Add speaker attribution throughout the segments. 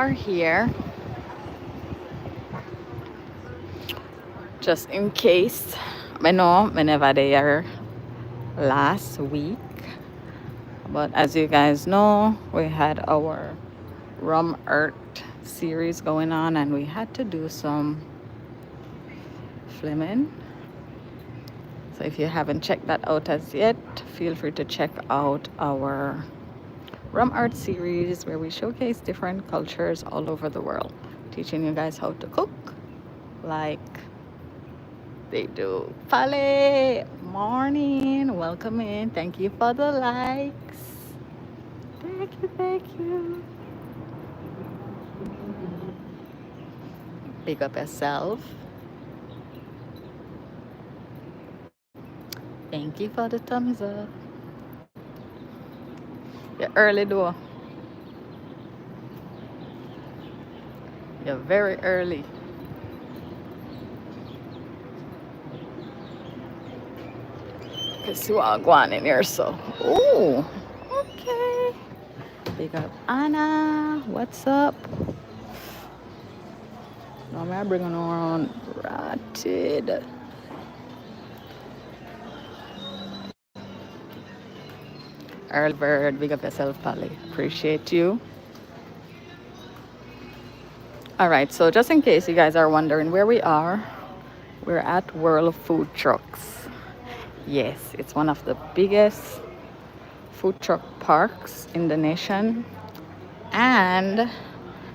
Speaker 1: are here just in case. I know I never there last week, but as you guys know, we had our Rum Earth series going on and we had to do some filming. So if you haven't checked that out as yet, feel free to check out our Rum Art series where we showcase different cultures all over the world, teaching you guys how to cook like they do. Pale, morning, welcome in. Thank you for the likes. Thank you, thank you. Pick up yourself. Thank you for the thumbs up. You're early though. You're very early. See what Gwaan in here, so. Oh, okay. Big up Anna. What's up? No, I'm bringing on Ratted. Early bird, big up yourself, Polly. Appreciate you. All right, so just in case you guys are wondering where we are, we're at World Food Trucks. Yes, it's one of the biggest food truck parks in the nation. And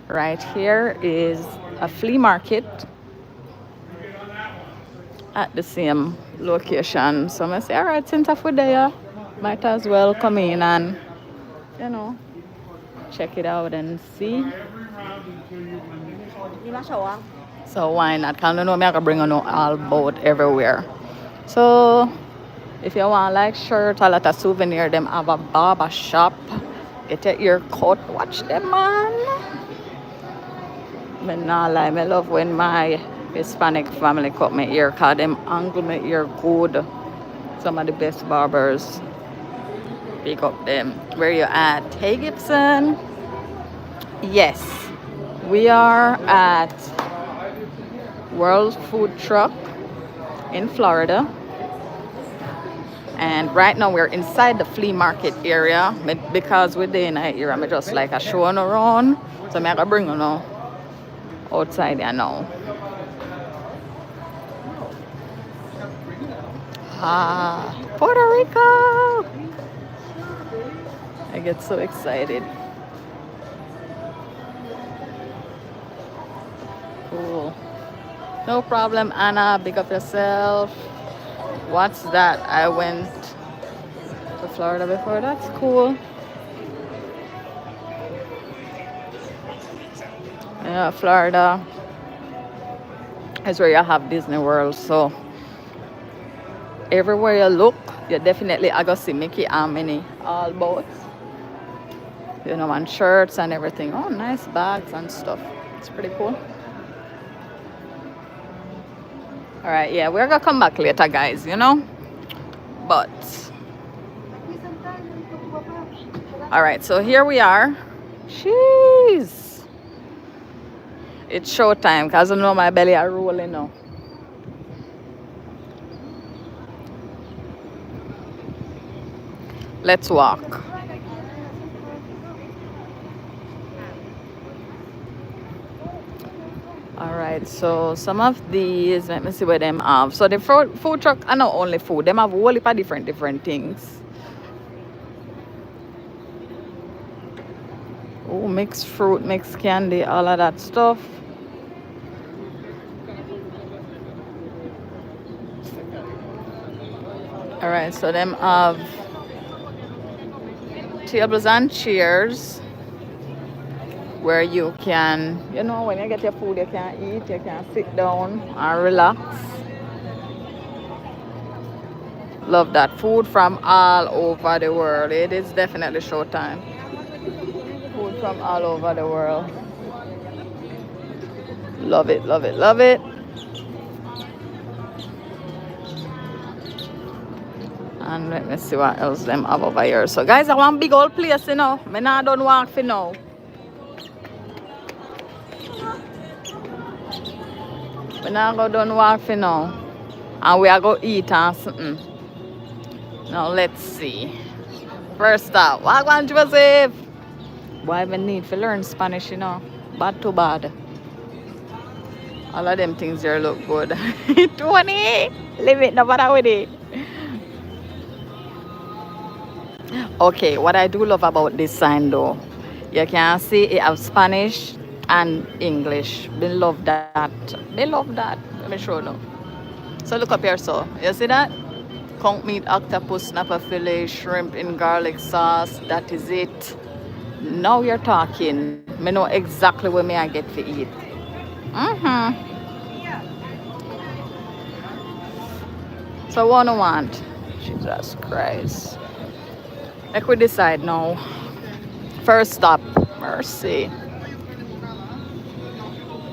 Speaker 1: right here is a flea market at the same location. So I say, all right, since we're there, might as well come in and, you know, check it out and see. So why not? Because I know I can bring on all boat everywhere. So if you want like shirt, a lot of souvenir, them have a barber shop. Get your ear cut, watch them, man. I not lie, I love when my Hispanic family cut my ear, cause them angle my ear good. Some of the best barbers. Pick up them. Where you at? Hey Gibson. Yes, we are at World Food Truck in Florida. And right now we're inside the flea market area because we're in that area. I'm just like a showing around. So I'm gonna bring you now outside there now. Ah, Puerto Rico! I get so excited. Cool. No problem, Anna. Big up yourself. What's that? I went to Florida before. That's cool. Yeah, Florida is where you have Disney World. So everywhere you look, you definitely are gonna see Mickey and Minnie all boats. You know, and shirts and everything. Oh, nice bags and stuff. It's pretty cool. All right, yeah, we're gonna come back later, guys, you know. But all right, so here we are. Jeez, it's showtime because I know my belly are rolling now. Let's walk. All right, so some of these, let me see where them have. So the food truck are not only food, them have a whole heap of different things. Oh, mixed fruit, mixed candy, all of that stuff. All right, so them have tables and chairs where you can, you know, when you get your food, you can eat, you can sit down and relax. Love that. Food from all over the world. It is definitely showtime. Food from all over the world. Love it, love it, love it. And let me see what else them have over here. So guys, I want big old place, you know. I don't walk for now. We now go down walk for now. And we are go eat and something. Now let's see. First up, Wagwan Joseph. Why even need to learn Spanish, you know? Bad to bad. All of them things there look good. 20! Leave it, no matter with it. Okay, what I do love about this sign though, you can see it have Spanish and English. They love that. They love that. Let me show you. So look up here, so you see that? Conch meat, octopus, snapper fillet, shrimp in garlic sauce. That is it. Now you're talking. Me know exactly where me I get to eat. So what I want? Jesus Christ. Like we decide now. First stop, mercy.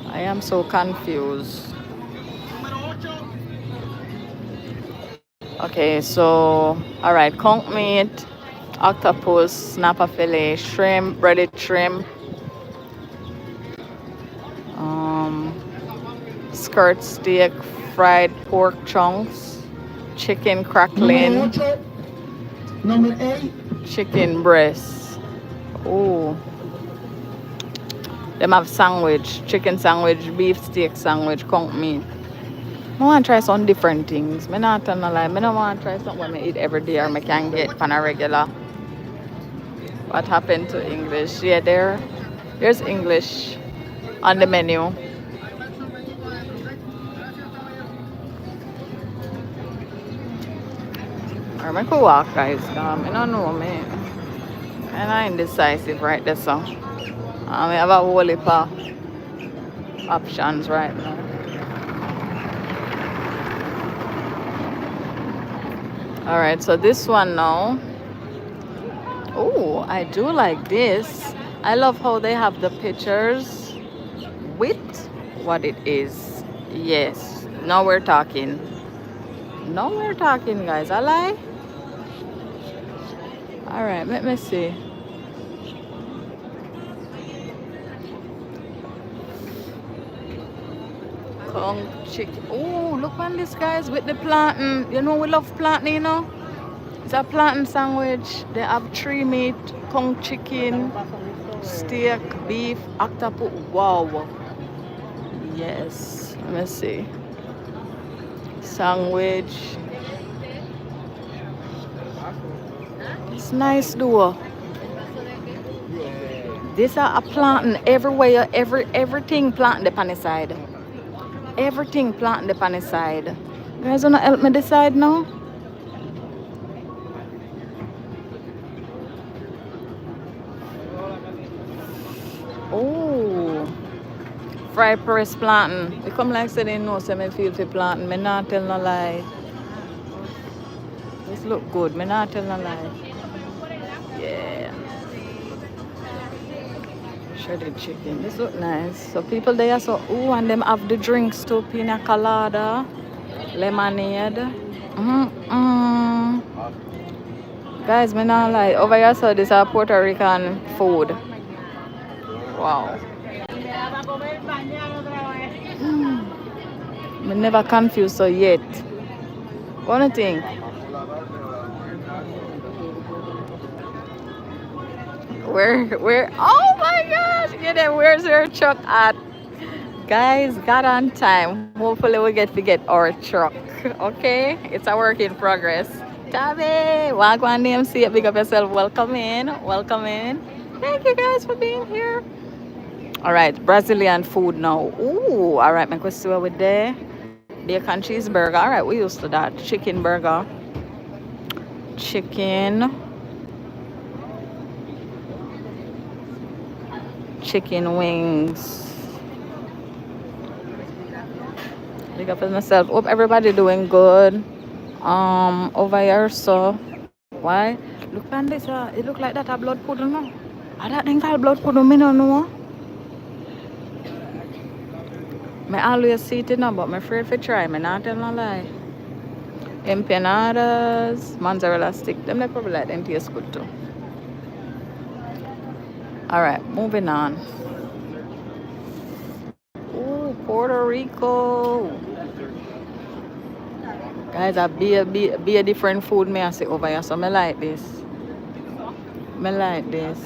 Speaker 1: I am so confused. Okay, so all right, conch meat, octopus, snapper fillet, shrimp, breaded shrimp, skirt steak, fried pork chunks, chicken crackling,
Speaker 2: Number 8.
Speaker 1: chicken breast. Oh, them have sandwich, chicken sandwich, beef steak sandwich, conch meat. I want to try some different things. I not tell no lie. I don't want to try something I eat every day or I can get on a regular. What happened to English? Yeah, there's English on the menu. Or I could walk, guys. I don't know, me. And I'm indecisive right there, so. We have a whole heap of options right now. Alright, so this one now. Oh, I do like this. I love how they have the pictures with what it is. Yes, now we're talking. Now we're talking, guys. I lie. Alright, let me see. Kong chicken. Oh, look on this, guys, with the plantain. You know we love plantain, you know? It's a plantain sandwich. They have 3 meat, kong chicken, steak, beef, octopus. Wow. Yes. Let me see. Sandwich. It's nice though. These are a plantain everywhere. Everything plantain upon the side. Everything plantain upon the side. You guys wanna help me decide now? Oh, fried pressed plantain. They come like say they know, so me feel for plantain. Me not tell no lie. This look good. Me not tell no lie. Yeah. Shredded chicken. This look nice. So people there so and them have the drinks too. Pina colada, lemonade. Guys, me not lie. Over here so this is Puerto Rican food. Wow. Me never confused so yet. What do you think? Where? Oh my gosh! Get it? Where's your truck at? Guys, got on time. Hopefully we get our truck. Okay? It's a work in progress. Tami, Wagwan DMC, big up yourself. Welcome in. Welcome in. Thank you guys for being here. All right, Brazilian food now. Ooh, all right, my question with there. Bacon cheeseburger. All right, we used to that. Chicken burger. Chicken wings. Big up myself. Hope everybody doing good. Over here, so why? Look on this. It look like that a blood pudding, no? I don't think that blood pudding. Me no know. I always see it now, but I'm afraid to try. I'm not tell no lie. Empanadas, mozzarella stick. Them they probably like them taste good too. Alright, moving on. Ooh, Puerto Rico. Guys, be a different food me I see over here. So me like this. Me like this.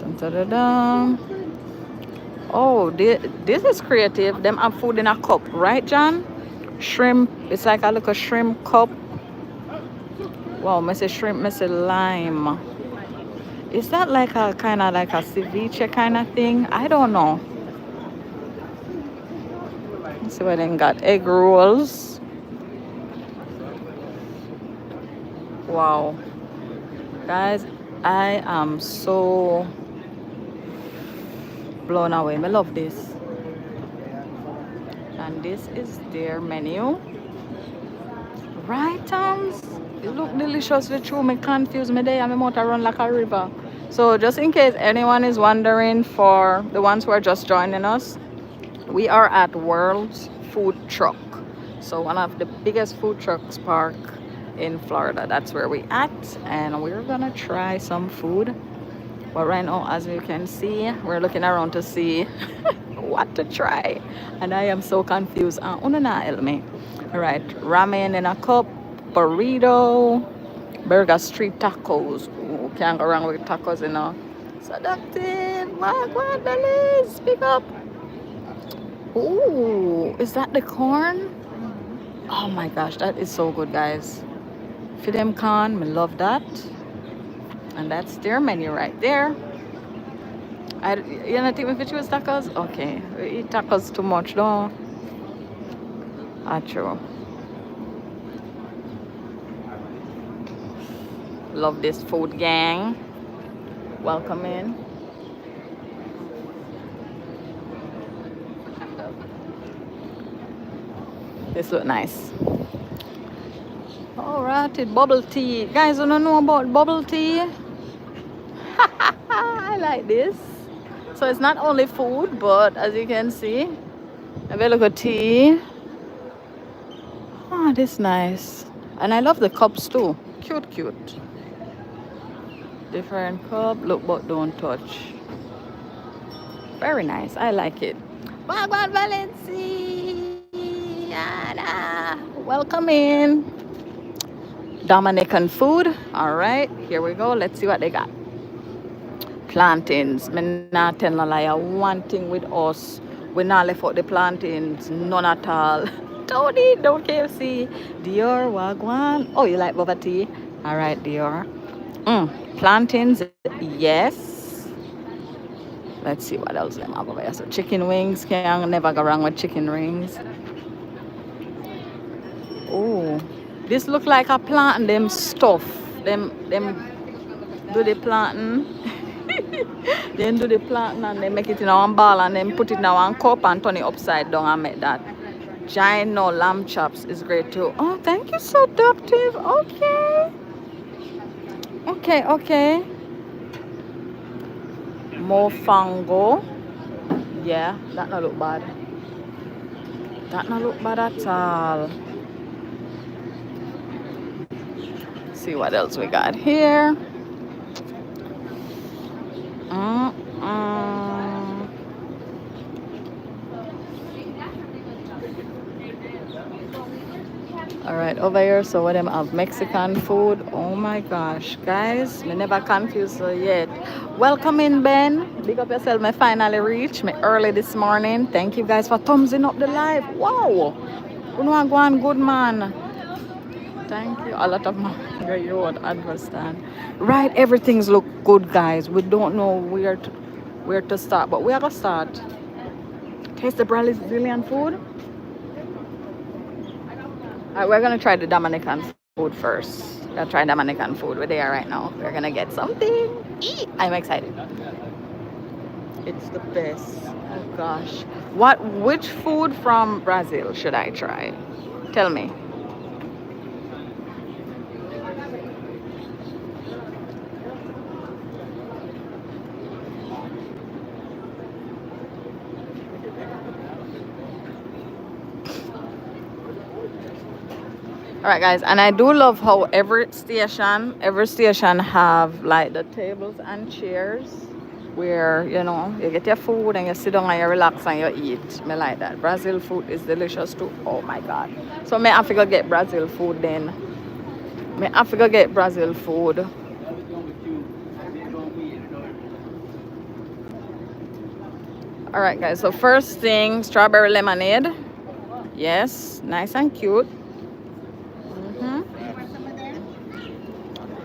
Speaker 1: Dun, dun, dun, dun. Oh, this is creative. Them have food in a cup, right, John? Shrimp. It's like a little shrimp cup. Wow, me say shrimp, me say lime. Is that like a kind of like a ceviche kind of thing? I don't know. Let's see what they got. Egg rolls. Wow. Guys, I am so blown away. I love this. And this is their menu. Right, Toms? It look delicious with you. Me confuse me there. I'm about to run like a river. So just in case anyone is wondering, for the ones who are just joining us, we are at World's Food Truck. So one of the biggest food trucks park in Florida. That's where we at, and we're gonna try some food. But right now, as you can see, we're looking around to see what to try, and I am so confused. Unana help me. All right, ramen in a cup, burrito, burger street tacos. Ooh, can't go wrong with tacos, you know. Seductive. What bellies? Pick up. Ooh, is that the corn? Oh my gosh, that is so good, guys. For them corn, I love that. And that's their menu right there. You don't think we choose tacos? Okay, we eat tacos too much, though. True. Love this food, gang. Welcome in. This look nice. Alright, bubble tea. Guys, you don't know about bubble tea? I like this. So it's not only food, but as you can see, a very good tea. Oh, this is nice. And I love the cups too. Cute. Different cup. Look, but don't touch. Very nice. I like it. Gwaan Valenciana. Welcome in. Dominican food. All right, here we go. Let's see what they got. Plantains. Me not tell no lie. One thing with us, we not left out the plantains. None at all. Don't eat. Don't KFC. Dior, Wagwan. Oh, you like boba tea? All right, Dior. Plantains. Yes. Let's see what else them have over here. So chicken wings. Can't never go wrong with chicken wings. Oh. This look like a plant, them stuff. Them do the planting. Then do the planting and they make it in one ball and then put it in one cup and turn it upside down and make that. Giant no lamb chops is great too. Oh, thank you, seductive. Okay. Mofango. Yeah, that not look bad. That not look bad at all. See what else we got here. All right, over here, so what them have Mexican food. Oh my gosh, guys, me never confused yet. Welcome in, Ben. Big up yourself. Me finally reached me early this morning. Thank you guys for thumbsing up the live. Wow, Gwaan, good man. Thank you. A lot of my you won't understand. Right, everything's look good, guys. We don't know where to start, but we are gonna start. Taste the Brazilian food. Alright, we're gonna try the Dominican food first. We'll try Dominican food. We're there right now. We're gonna get something. I'm excited. It's the best. Oh gosh. Which food from Brazil should I try? Tell me. All right, guys, and I do love how every station have like the tables and chairs where, you know, you get your food and you sit down and you relax and you eat. Me like that. Brazil food is delicious too. Oh my God. So me have to go get Brazil food then. Me have to go get Brazil food. All right, guys. So first thing, strawberry lemonade. Yes, nice and cute. Hmm.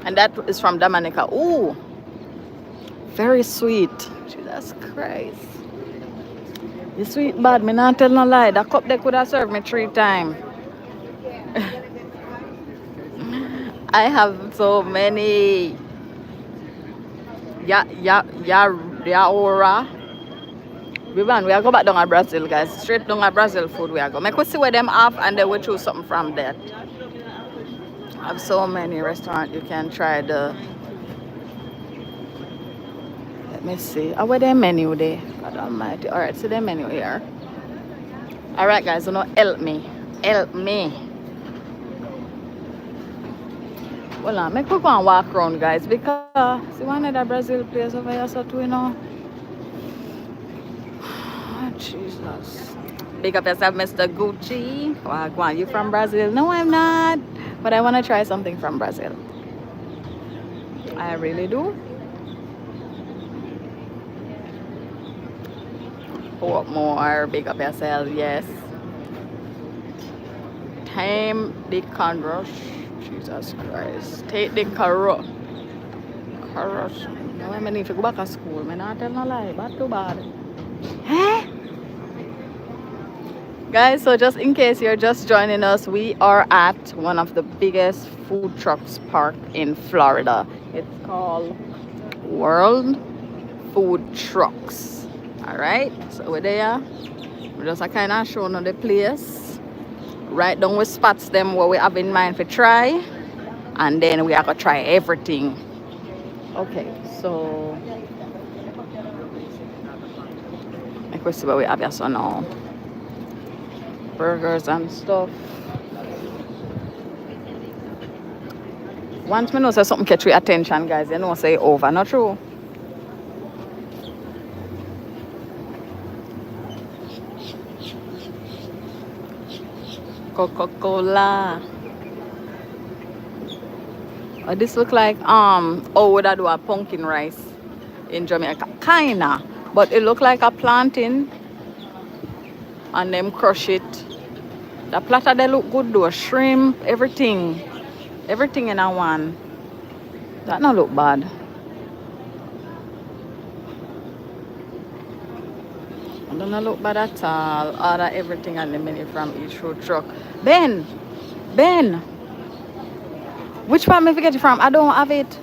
Speaker 1: And that is from Dominica. Ooh, very sweet. Jesus Christ. You sweet bad, me not tell no lie. That cup they could have served me 3 times. I have so many. Yaora. We are go back down to Brazil, guys. Straight down to Brazil food we are go. Make we see where them have and then we choose something from that. I have so many restaurants you can try the. Let me see. Oh, where their menu there? God Almighty. All right, so their menu here. All right, guys. So now help me. Help me. Well, make we go and walk around, guys, because see one of the Brazil place over here, so too, you know. Oh, Jesus. Big up yourself, Mr. Gucci. Gwaan, you from Brazil? No, I'm not. But I want to try something from Brazil. I really do. What more? Big up yourself, yes. Tame the conrush. Jesus Christ. Take the carrot. No, I need to go back to school. I not tell no lie. Bad too bad. Huh? Guys, so just in case you're just joining us, we are at one of the biggest food trucks park in Florida. It's called World Food Trucks. All right, so we're there. We're just kind of showing you the place. Right down with spots them what we have in mind for try, and then we are gonna try everything. Okay, so I can see what we have here so now. Burgers and stuff. Once me know say something catch your attention, guys, you know say over, not true? Coca-Cola. Oh, this look like would I do a pumpkin rice in Jamaica? Kinda. But it look like a plantain and them crush it. The platter they look good though. Shrimp, everything. Everything in a one. That not look bad. It don't look bad at all. Order everything on the menu from each food truck. Ben! Which one me get it from? I don't have it.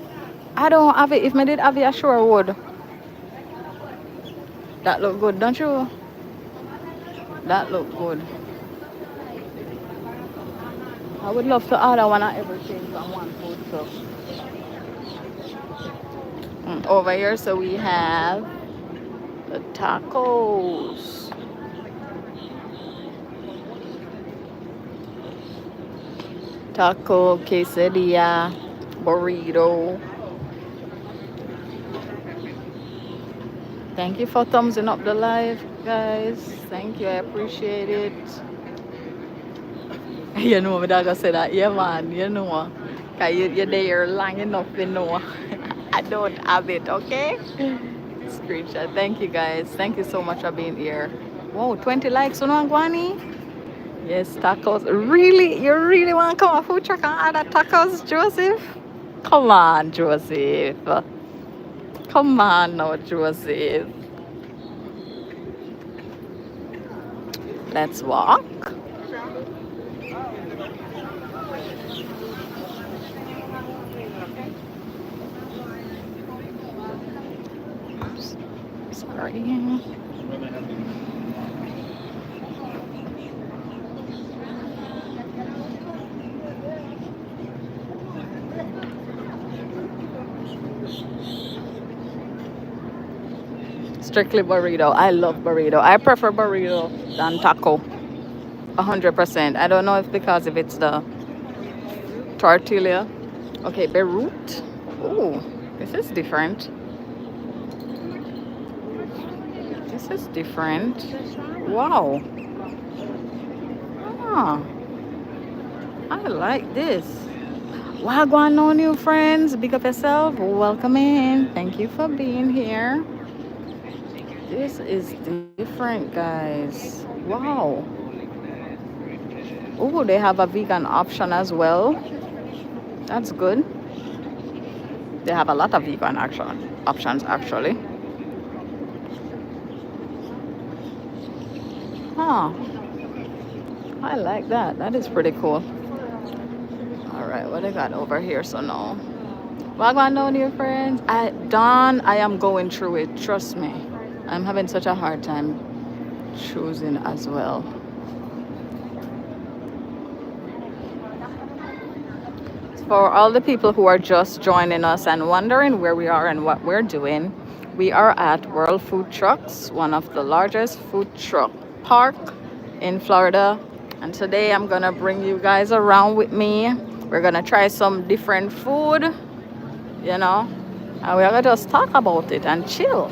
Speaker 1: I don't have it. If me did have it, I sure would. That look good, don't you? That look good. I would love to order one of everything from one food truck. Over here, so we have the tacos. Taco, quesadilla, burrito. Thank you for thumbsing up the live, guys. Thank you, I appreciate it. You know, my dog said that, yeah, man, you know. Because you're there long enough, you know. I don't have it, okay? Screenshot. Thank you, guys. Thank you so much for being here. Whoa, 20 likes, you know, Gwani? Yes, tacos. Really? You really want to come on food truck and order tacos, Joseph? Come on, Joseph. Come on now, Joseph. Let's walk. Oops. Sorry. Strictly burrito. I love burrito. I prefer burrito than taco. 100%. I don't know if because if it's the tortilla. Okay, Beirut. Ooh, this is different. This is different. Wow. Ah, I like this. Wow, Gwaan, no new friends. Big up yourself. Welcome in. Thank you for being here. This is different, guys. Wow. Oh, they have a vegan option as well. That's good. They have a lot of vegan options actually. Huh. I like that. That is pretty cool. All right, what I got over here? So no. Wagwan down here, friends. Dawn, I am going through it. Trust me. I'm having such a hard time choosing as well. For all the people who are just joining us and wondering where we are and what we're doing, we are at World Food Trucks, one of the largest food truck park in Florida. And today I'm gonna bring you guys around with me. We're gonna try some different food, you know, and we're gonna just talk about it and chill.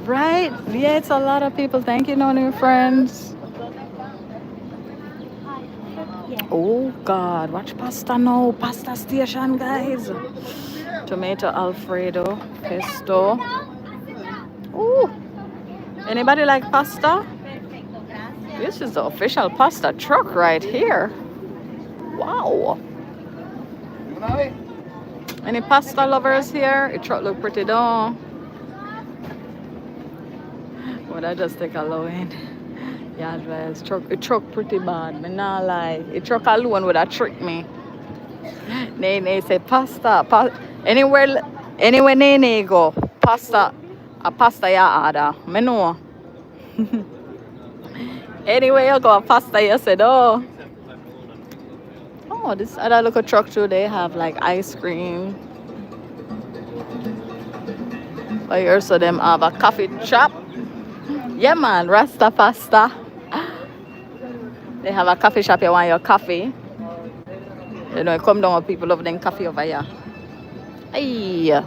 Speaker 1: Right? Yeah, it's a lot of people. Thank you, no new friends. Oh God, watch pasta now. Pasta station, guys. Tomato Alfredo, pesto. Ooh. Anybody like pasta? This is the official pasta truck right here. Wow. Any pasta lovers here? It truck look pretty though. Would I just take a low end? Yeah, guys, it truck pretty bad. Me not lie. It truck alone would have tricked me. Nene say pasta. Anywhere Nene go, pasta. A pasta ya order. Me know. Anyway, you go a pasta you said, oh. Oh, this other local truck too, they have like ice cream. But here so them have a coffee shop. Yeah man, Rasta Pasta. They have a coffee shop, you want your coffee. You know, come down with people love them coffee over here. Hey.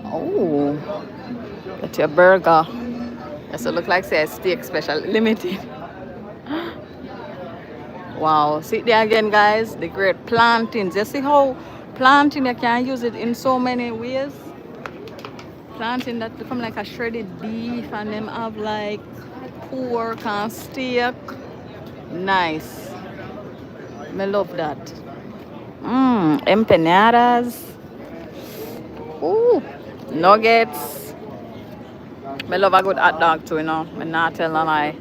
Speaker 1: Oh. Get your burger. Yes, it look like say a steak special limited. Wow. See there again, guys, the great plantains. You see how plantain you can use it in so many ways? Plantain that become like a shredded beef and them have like pork and steak. Nice. I love that. Empanadas. Ooh. Nuggets. I love a good hot dog too, you know. I'm not telling a lie.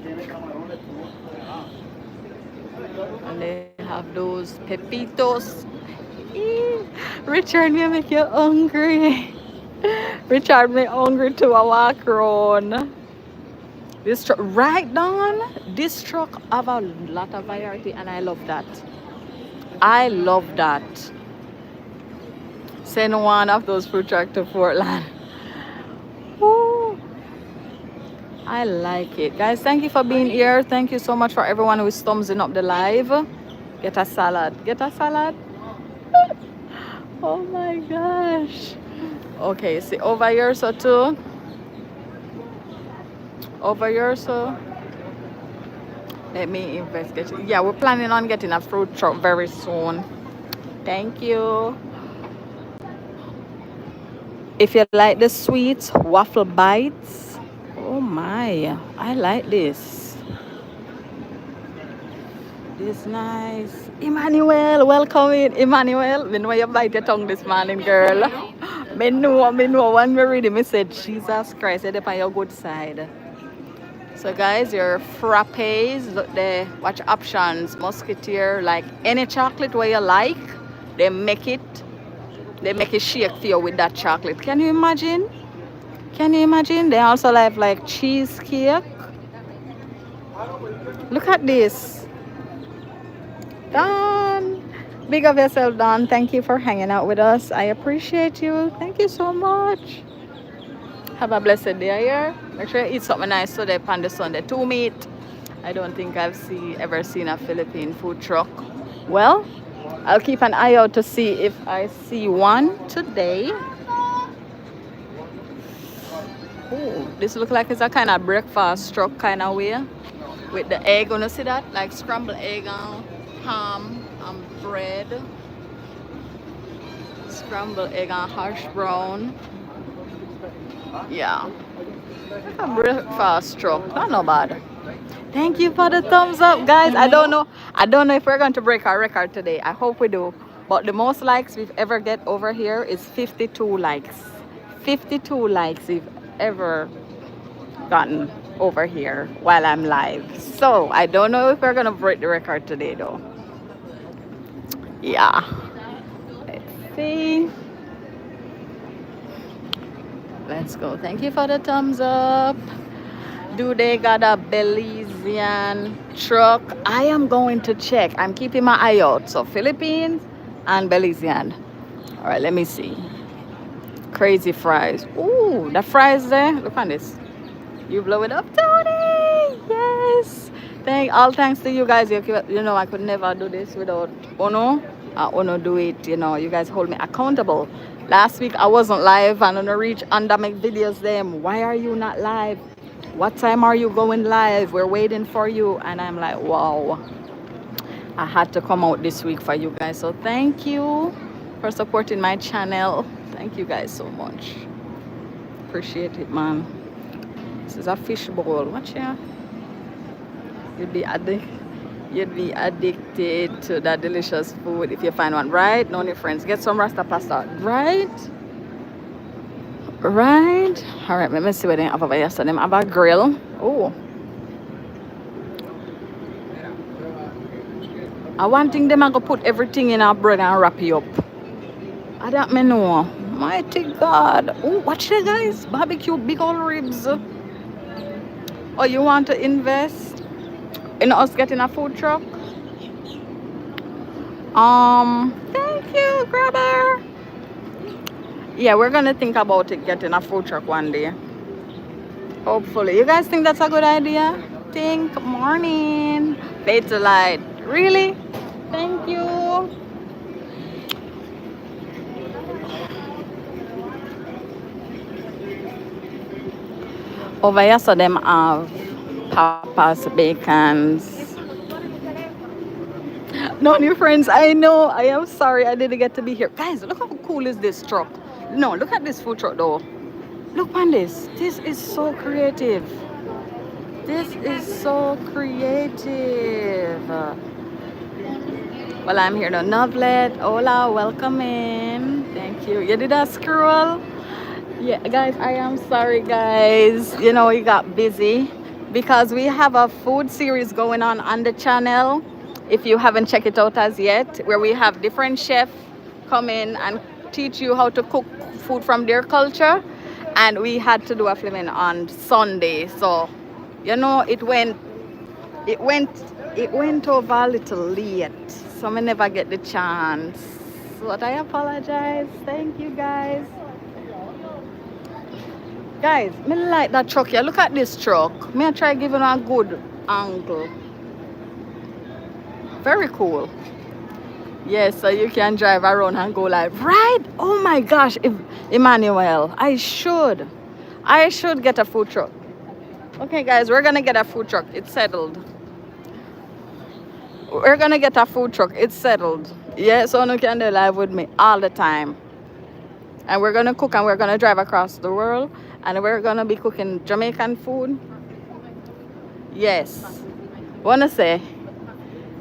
Speaker 1: And they have those pepitos. Richard, me make you hungry. Richard, me hungry to a walk around. This truck, right down. This truck have a lot of variety, and I love that. I love that. Send one of those food trucks to Portland. Woo. I like it, guys. Thank you for being here. Thank you so much for everyone who is thumbsing up the live. Get a salad. Get a salad. Oh my gosh. Okay, see over here so too. Over here so. Let me investigate. Yeah, we're planning on getting a fruit truck very soon. Thank you. If you like the sweet waffle bites, oh my, I like this. This nice. Emmanuel, welcome in. Emmanuel, me know you bite your tongue this morning, girl. Me know when me read it, me said, Jesus Christ, you're on your good side. So guys, your frappes, look there, watch options, musketeer, like any chocolate where you like, they make it shake for you with that chocolate. Can you imagine? Can you imagine? They also have like cheesecake. Look at this. Don, big of yourself, Don. Thank you for hanging out with us. I appreciate you. Thank you so much. Have a blessed day here. Make sure you eat something nice today on the Sunday. 2 meat. I don't think I've ever seen a Philippine food truck. Well, I'll keep an eye out to see if I see one today. Oh, this look like it's a kind of breakfast truck kind of way. With the egg, wanna see that? Like scrambled egg and ham and bread. Scrambled egg and hash brown. Yeah. A breakfast truck. Not bad. Thank you for the thumbs up, guys. I don't know if we're going to break our record today. I hope we do. But the most likes we've ever get over here is 52 likes. 52 likes we've ever gotten over here while I'm live. So I don't know if we're gonna break the record today though. Yeah. Let's see. Let's go. Thank you for the thumbs up. Do they got a Belizean truck? I am going to check. I'm keeping my eye out. So Philippines and Belizean. All right, let me see. Crazy fries. Ooh, the fries there. Look on this. You blow it up, Tony. Yes. All thanks to you guys. You know, I could never do this without Ono. Ono do it. You know, you guys hold me accountable. Last week I wasn't live and Ono reach under my videos them. Why are you not live? What time are you going live? We're waiting for you. And I'm like, wow. I had to come out this week for you guys. So thank you for supporting my channel. Thank you guys so much. Appreciate it, man. This is a fish bowl. Watch ya. You'd be addicted to that delicious food if you find one, right? No, your friends. Get some Rasta pasta, right? Right. All right, let me see what they have over here. So them have a grill. Oh. I want thing them I go put everything in our bread and wrap it up. I don't know. Mighty God. Oh, watch that, guys. Barbecue big old ribs. Oh, you want to invest in us getting a food truck? Thank you, grabber. Yeah, we're gonna think about it, getting a food truck one day. Hopefully. You guys think that's a good idea? Think morning. Fade to light. Really? Thank you. Over here, so them have papas, bacons. No, new friends, I know. I am sorry I didn't get to be here. Guys, look how cool is this truck. No, look at this food truck though. Look on this. This is so creative. This is so creative. Well, I'm here now. Novlet, hola, welcome in. Thank you. You did a scroll? Yeah, guys, I am sorry, guys. You know, you got busy because we have a food series going on the channel. If you haven't checked it out as yet, where we have different chefs come in and teach you how to cook food from their culture. And we had to do a filming on Sunday. So, you know, it went over a little late. So I never get the chance. But I apologize. Thank you, guys. Guys, me like that truck here. Look at this truck. Me I try giving a good angle. Very cool. Yes, so you can drive around and go live. Right? Oh my gosh, Emmanuel, I should get a food truck. Okay, guys, we're gonna get a food truck. It's settled. We're gonna get a food truck. It's settled. Yeah, so you can do live with me all the time. And we're gonna cook and we're gonna drive across the world. And we're gonna be cooking Jamaican food. Yes. Wanna say?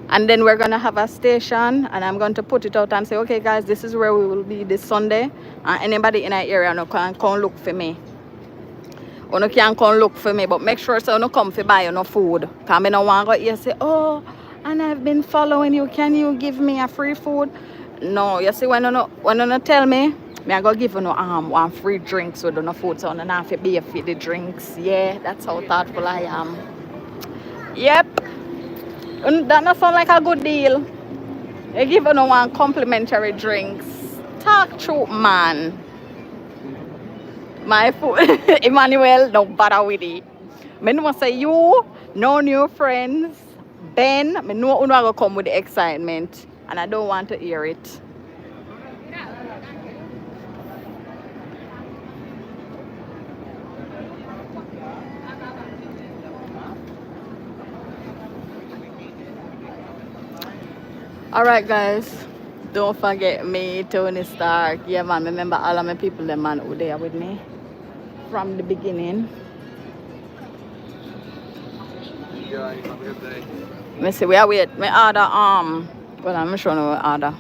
Speaker 1: And then we're gonna have a station and I'm going to put it out and say, okay guys, this is where we will be this Sunday. And anybody in our area no can come look for me. Or no can come look for me, but make sure so no come for buy no food. Cause I no want to go here say, oh, and I've been following you. Can you give me a free food? No, you see when you tell me, I go give you no one free drinks with no food, so I don't have to pay for the drinks. Yeah, that's how thoughtful I am. Yep. That not sound like a good deal. You give you no one complimentary drinks. Talk true, man. My food, Emmanuel, don't bother with it. I know say you, no new friends. Ben, I know you go come with the excitement, and I don't want to hear it. Alright guys, don't forget me, Tony Stark. Yeah man, remember all of my people, them man who there with me from the beginning.
Speaker 3: Yeah, have a good day.
Speaker 1: Me see we are wait. Me order well I'm sure no order.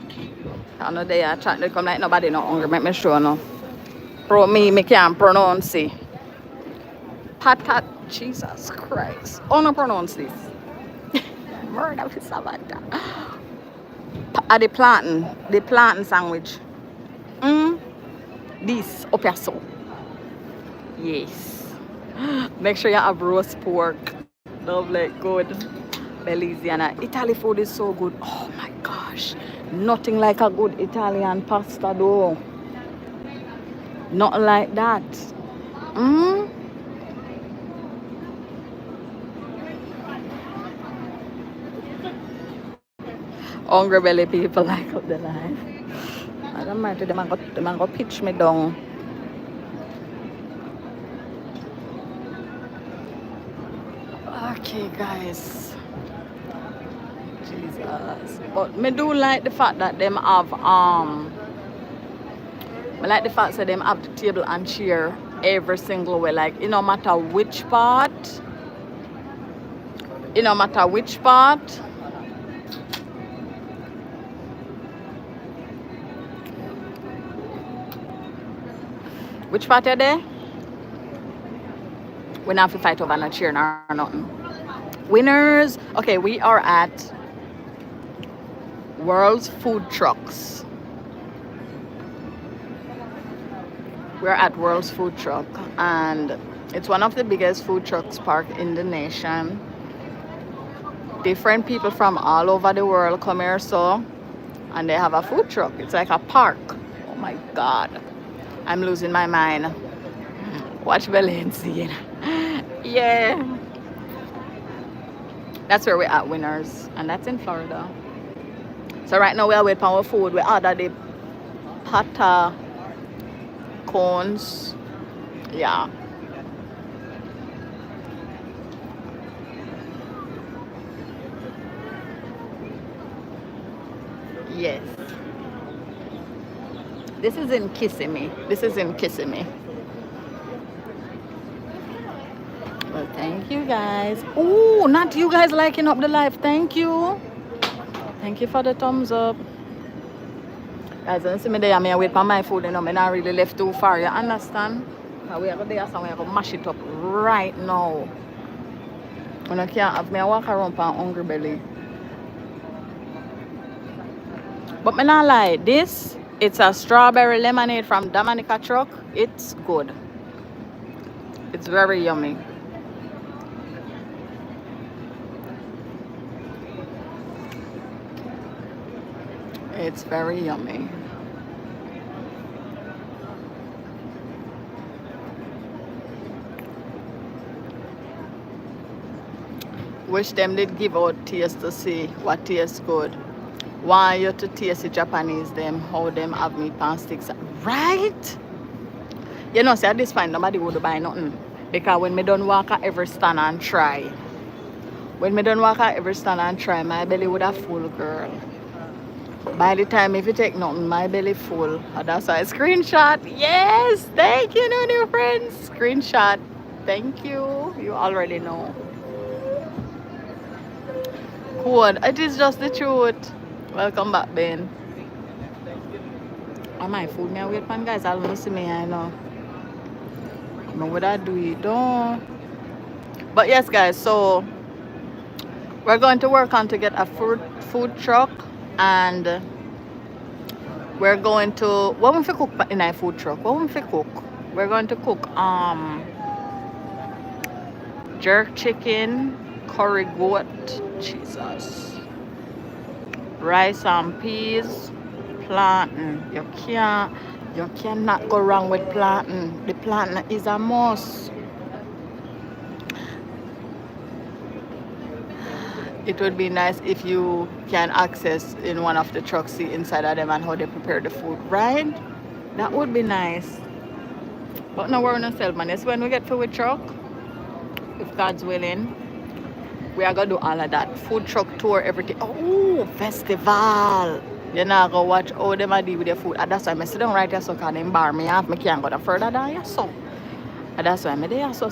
Speaker 1: Another day I try to come like nobody not hungry, make me sure no. Me can't pronounce it. Patat Jesus Christ. Oh no pronounce this. Murder for Savannah. The plantain sandwich. This up your soul. Yes. Make sure you have roast pork. Lovely, good. Beliziana. Italy food is so good. Oh my gosh. Nothing like a good Italian pasta though. Not like that. Hungry belly people like up the life. I don't mind, them go pitch me down. Okay guys. Jesus. But me do like the fact that them have I like the fact that them have the table and chair every single way. Like it no matter which part. It no matter which part. Which part are there? We don't have to fight over no chair or nothing. Winners. Okay, we are at World's Food Trucks. We're at World's Food Truck and it's one of the biggest food trucks park in the nation. Different people from all over the world come here so and they have a food truck. It's like a park. Oh my God. I'm losing my mind. Watch Valencia. Yeah. That's where we're at, Winners. And that's in Florida. So right now we are waiting for our food. We ordered the pata cones. Yeah. Yes. This is in Kissimmee. Well, thank you guys. Oh, not you guys liking up the live. Thank you. Thank you for the thumbs up. Guys, don't see me there. I wait for my food. You know, I'm not really left too far. You understand? So we are going there, so we are going to mash it up right now. When I can't have me, I walk around for hungry belly. But me not lie. This, it's a strawberry lemonade from Dominica truck. It's good. It's very yummy. It's very yummy. Wish them did give out taste to see what tastes good. Want you to taste the Japanese them, how them have meat pan sticks. Right? You know, see at this point nobody would buy nothing. Because when me done walk at every stand and try. When me done walk at every stand and try, my belly would have full, girl. By the time if you take nothing, my belly full. And that's why I screenshot. Yes, thank you, no new friends. Screenshot. Thank you. You already know. Good. It is just the truth. Welcome back, Ben. Oh, my food me wait man, guys. I'll not see me, I know. But what I do it, don't. But yes, guys. So we're going to work on to get a food truck. And we're going to what we cook in a food truck. What we cook? We're going to cook jerk chicken, curry goat, Jesus, rice and peas, plantain. You cannot go wrong with plantain. The plantain is a must. It would be nice if you can access in one of the trucks, see inside of them and how they prepare the food, right? That would be nice. But no worry on yourself, man. It's when we get to a truck, if God's willing. We are gonna do all of that. Food truck tour, everything. Oh, festival. You know, go watch all them I do with their food. And that's why I sit down right here so can them bar me off. I can't go no further down here, so. And that's why I'm there, so.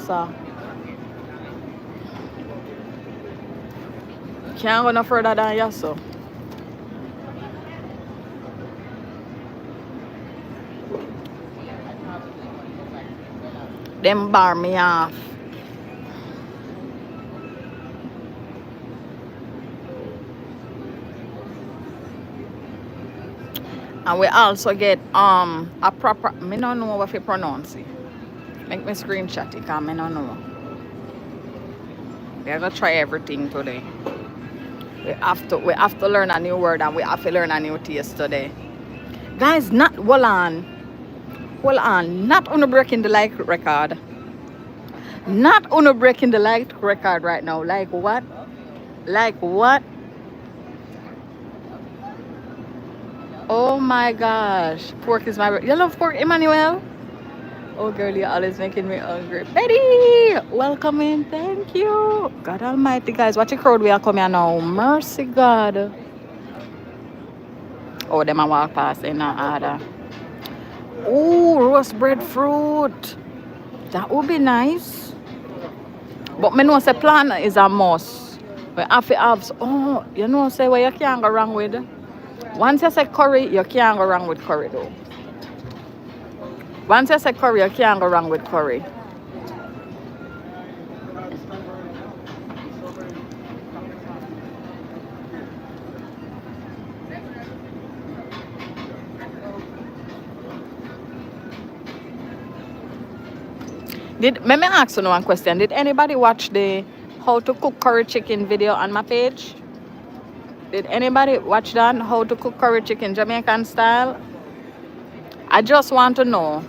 Speaker 1: Can't go no further down here, so. Them bar me off. And we also get a proper, me don't know what to pronounce it. Make me screenshot it because I don't know. We are gonna try everything today. We have to learn a new word and we have to learn a new taste today. Guys, not hold on, not on breaking the like record. Not on breaking the like record right now. Like what? Like what? Oh my gosh. Pork is my... You love pork, Emmanuel? Oh, girl, you're always making me hungry. Betty! Welcome in. Thank you. God almighty, guys. Watch the crowd we are coming now. Mercy, God. Oh, them I walk past in order. Oh, roast breadfruit. That would be nice. But me know say plan is a must. We have to have... Oh, you know say what you can't go wrong with? Once you say curry, you can't go wrong with curry though. Once you say curry, you can't go wrong with curry. Let me ask you one question. Did anybody watch the how to cook curry chicken video on my page? Did anybody watch that? How to cook curry chicken Jamaican style? I just want to know.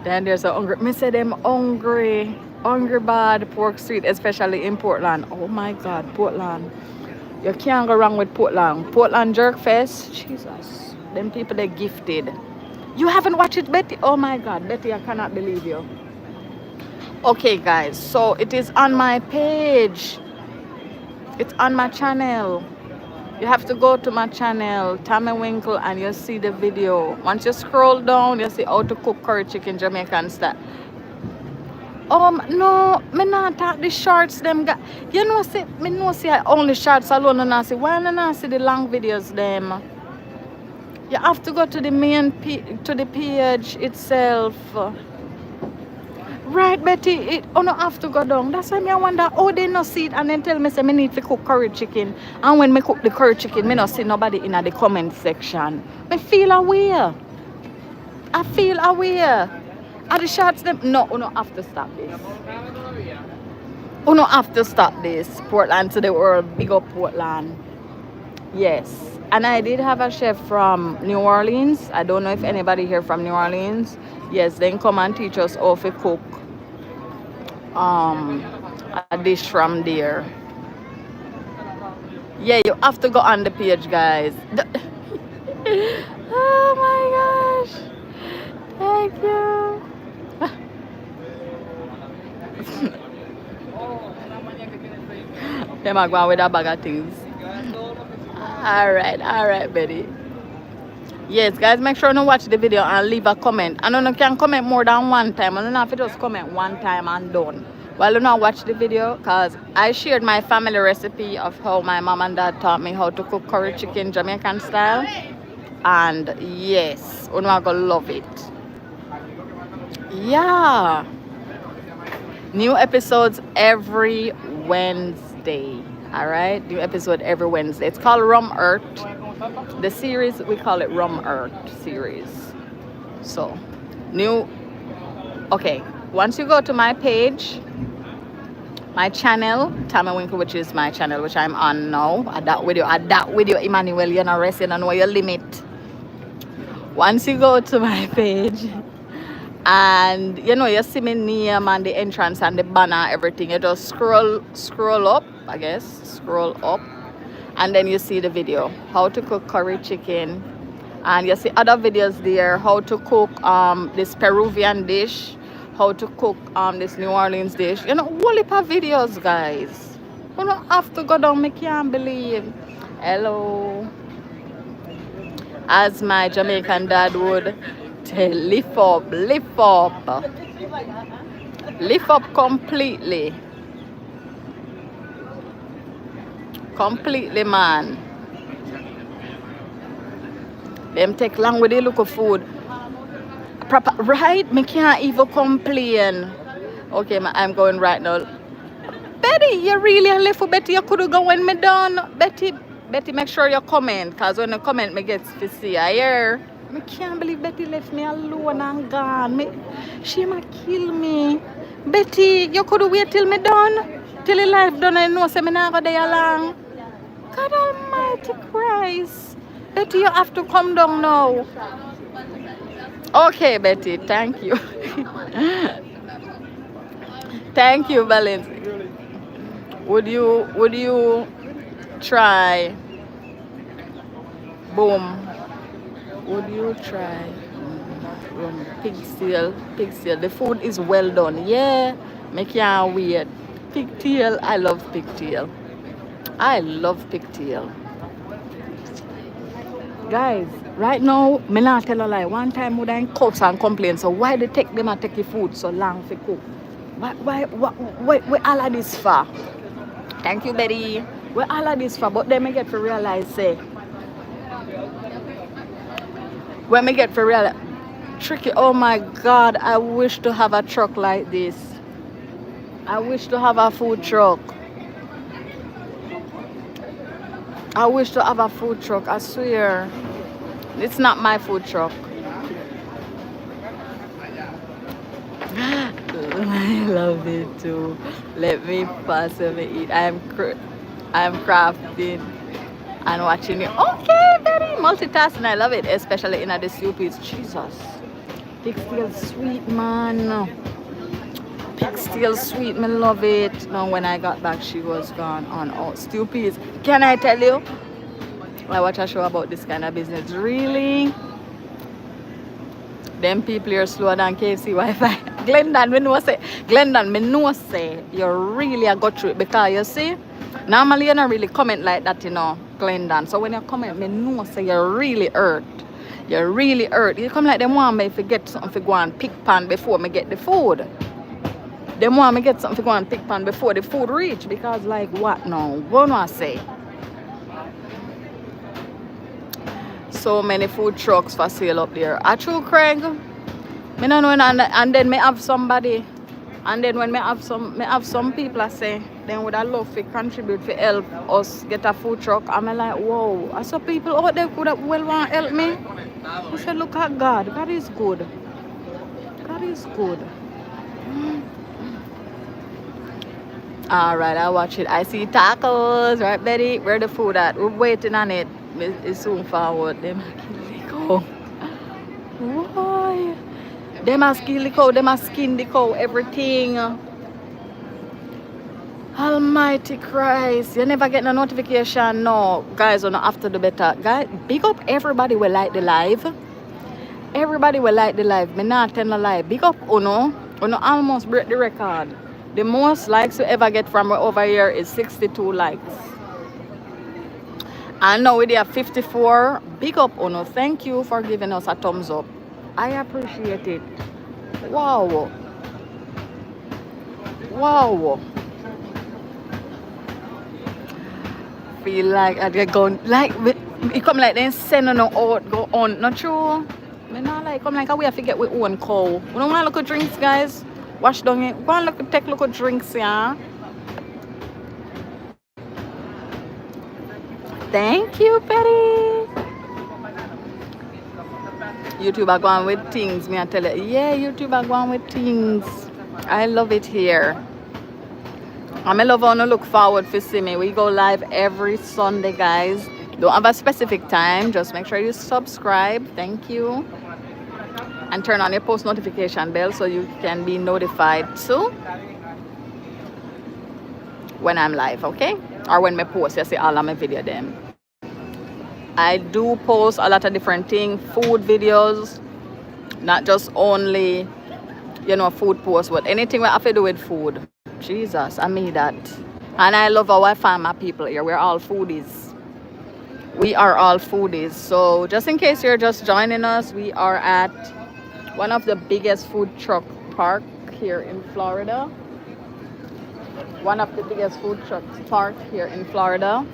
Speaker 1: Then there's a hungry. Me say them hungry. Hungry bad pork street, especially in Portland. Oh my God, Portland. You can't go wrong with Portland. Portland Jerk Fest. Jesus. Them people they gifted. You haven't watched it, Betty? Oh my God, Betty, I cannot believe you. Okay guys, so it is on my page. It's on my channel. You have to go to my channel, Tami Winkle, and you'll see the video. Once you scroll down, you see how to cook curry chicken Jamaican style. No, me not talk the shorts them got. You know, see, me know see only shorts alone and I see. Why not see the long videos them? You have to go to the main to the page itself. Right, Betty, it no have to go down. That's why I wonder how they not see it and then tell me say me need to cook curry chicken. And when me cook the curry chicken, me not see nobody in the comment section. Me feel aware. I feel aware. Are the shots them? No, you have to stop this. You have to stop this. Portland to the world. Big up Portland. Yes. And I did have a chef from New Orleans. I don't know if anybody here from New Orleans. Yes, then come and teach us how to cook a dish from there. Yeah, you have to go on the page, guys. Oh my gosh. Thank you. Them are going with a bag of things. Alright, Betty. Yes, guys, make sure to watch the video and leave a comment. I know you can comment more than one time. I don't know if you just comment one time and done. Well, you know, watch the video because I shared my family recipe of how my mom and dad taught me how to cook curry chicken Jamaican style. And yes, you're going to love it. Yeah. New episodes every Wednesday. Alright, new episode every Wednesday. It's called Rum Earth. The series, we call it Rum Earth series. So, new. Okay, once you go to my page, my channel, Tami Winkle, which is my channel, which I'm on now. At that video, Emmanuel, you're not resting on your limit. Once you go to my page, and you know, you see my name and the entrance and the banner, everything. You just scroll up, I guess, scroll up, and then you see the video, how to cook curry chicken. And you see other videos there, how to cook this Peruvian dish, how to cook this New Orleans dish. You know, whole heap of videos, guys. You don't have to go down, I can't believe. Hello. As my Jamaican dad would tell, lift up, lift up. Lift up completely. Completely, man. Them take long with the look of food. Proper, right? Me can't even complain. Okay, I'm going right now. Betty, you really a little Betty. You could go when me done. Betty, make sure you comment. Because when you comment, me get to see. I hear. I can't believe Betty left me alone and gone. She might kill me. Betty, you could wait till me done. Till the life done and know say me not go there long. God almighty Christ. Betty, you have to come down now. Okay, Betty, thank you. Thank you, Valence. Would you try? Boom. Would you try pigtail? Pigtail. The food is well done. Yeah, me can't wait. Pigtail. I love pigtail. I love pigtail. Guys, right now, me not tell a lie. One time would I in cups and complain. So why they take them and take the food so long for cook? Why all of this for? Thank you, Betty. Where all of this for? But then me get to realize, say, when me get to realize, tricky. Oh my God, I wish to have a truck like this. I wish to have a food truck. I wish to have a food truck, I swear. It's not my food truck. I love it too. Let me pass and eat. I'm crafting and watching it. Okay, very multitasking. I love it, especially in the soupies. Jesus. Pigtail sweet, man. Pigtail sweet, me love it. Now when I got back, she was gone on all stupid. Can I tell you? I watch a show about this kind of business. Really? Them people are slower than KFC Wi-Fi. Glendon, me know say you really a go through it because you see, normally you don't really comment like that, you know, Glendon. So when you comment, me know say you really hurt. You really hurt. You come like them want me to get something to go and pick pan before me get the food. Them want me get something to go and pick pan before the food reach because like what now? What do I say? So many food trucks for sale up there. A true Craig. Me don't know, and then me have somebody, and then when me have some people I say, then would I love to contribute to help us get a food truck. I'm like, whoa, I saw people out there could have well want to help me. I said, look at God. God is good. God is good. Alright, I watch it. I see tacos, right, Betty? Where the food at? We're waiting on it. It's soon forward. Them go. Why? Them a kill the cow, them a skin the cow, everything. Almighty Christ. You never get no notification. No. Guys, on after the better. Guys, big up everybody will like the live. Everybody will like the live. Me not tell no lie. Big up Uno. Uno almost break the record. The most likes you ever get from over here is 62 likes. And now we have 54. Big up Uno. Thank you for giving us a thumbs up. I appreciate it. Wow. Wow. Feel like I get going like it come like then send on out go on. Not true. Me not like come like we have to get with own cow. We don't want to look at drinks, guys. Wash down it. Go and look take look at drinks, yeah. Thank you, Betty. YouTube are going with things, me I tell you. Yeah, YouTube are going with things. I love it here. I love how to look forward to see me. We go live every Sunday, guys. Don't have a specific time. Just make sure you subscribe. Thank you. And turn on your post notification bell so you can be notified too when I'm live, okay? Or when I post, you see all of my video then. I do post a lot of different things, food videos, not just only, you know, food posts, but anything we have to do with food. Jesus, I mean that. And I love how I find my people here. We're all foodies. We are all foodies. So just in case you're just joining us, we are at one of the biggest food truck park here in Florida. One of the biggest food truck park here in Florida.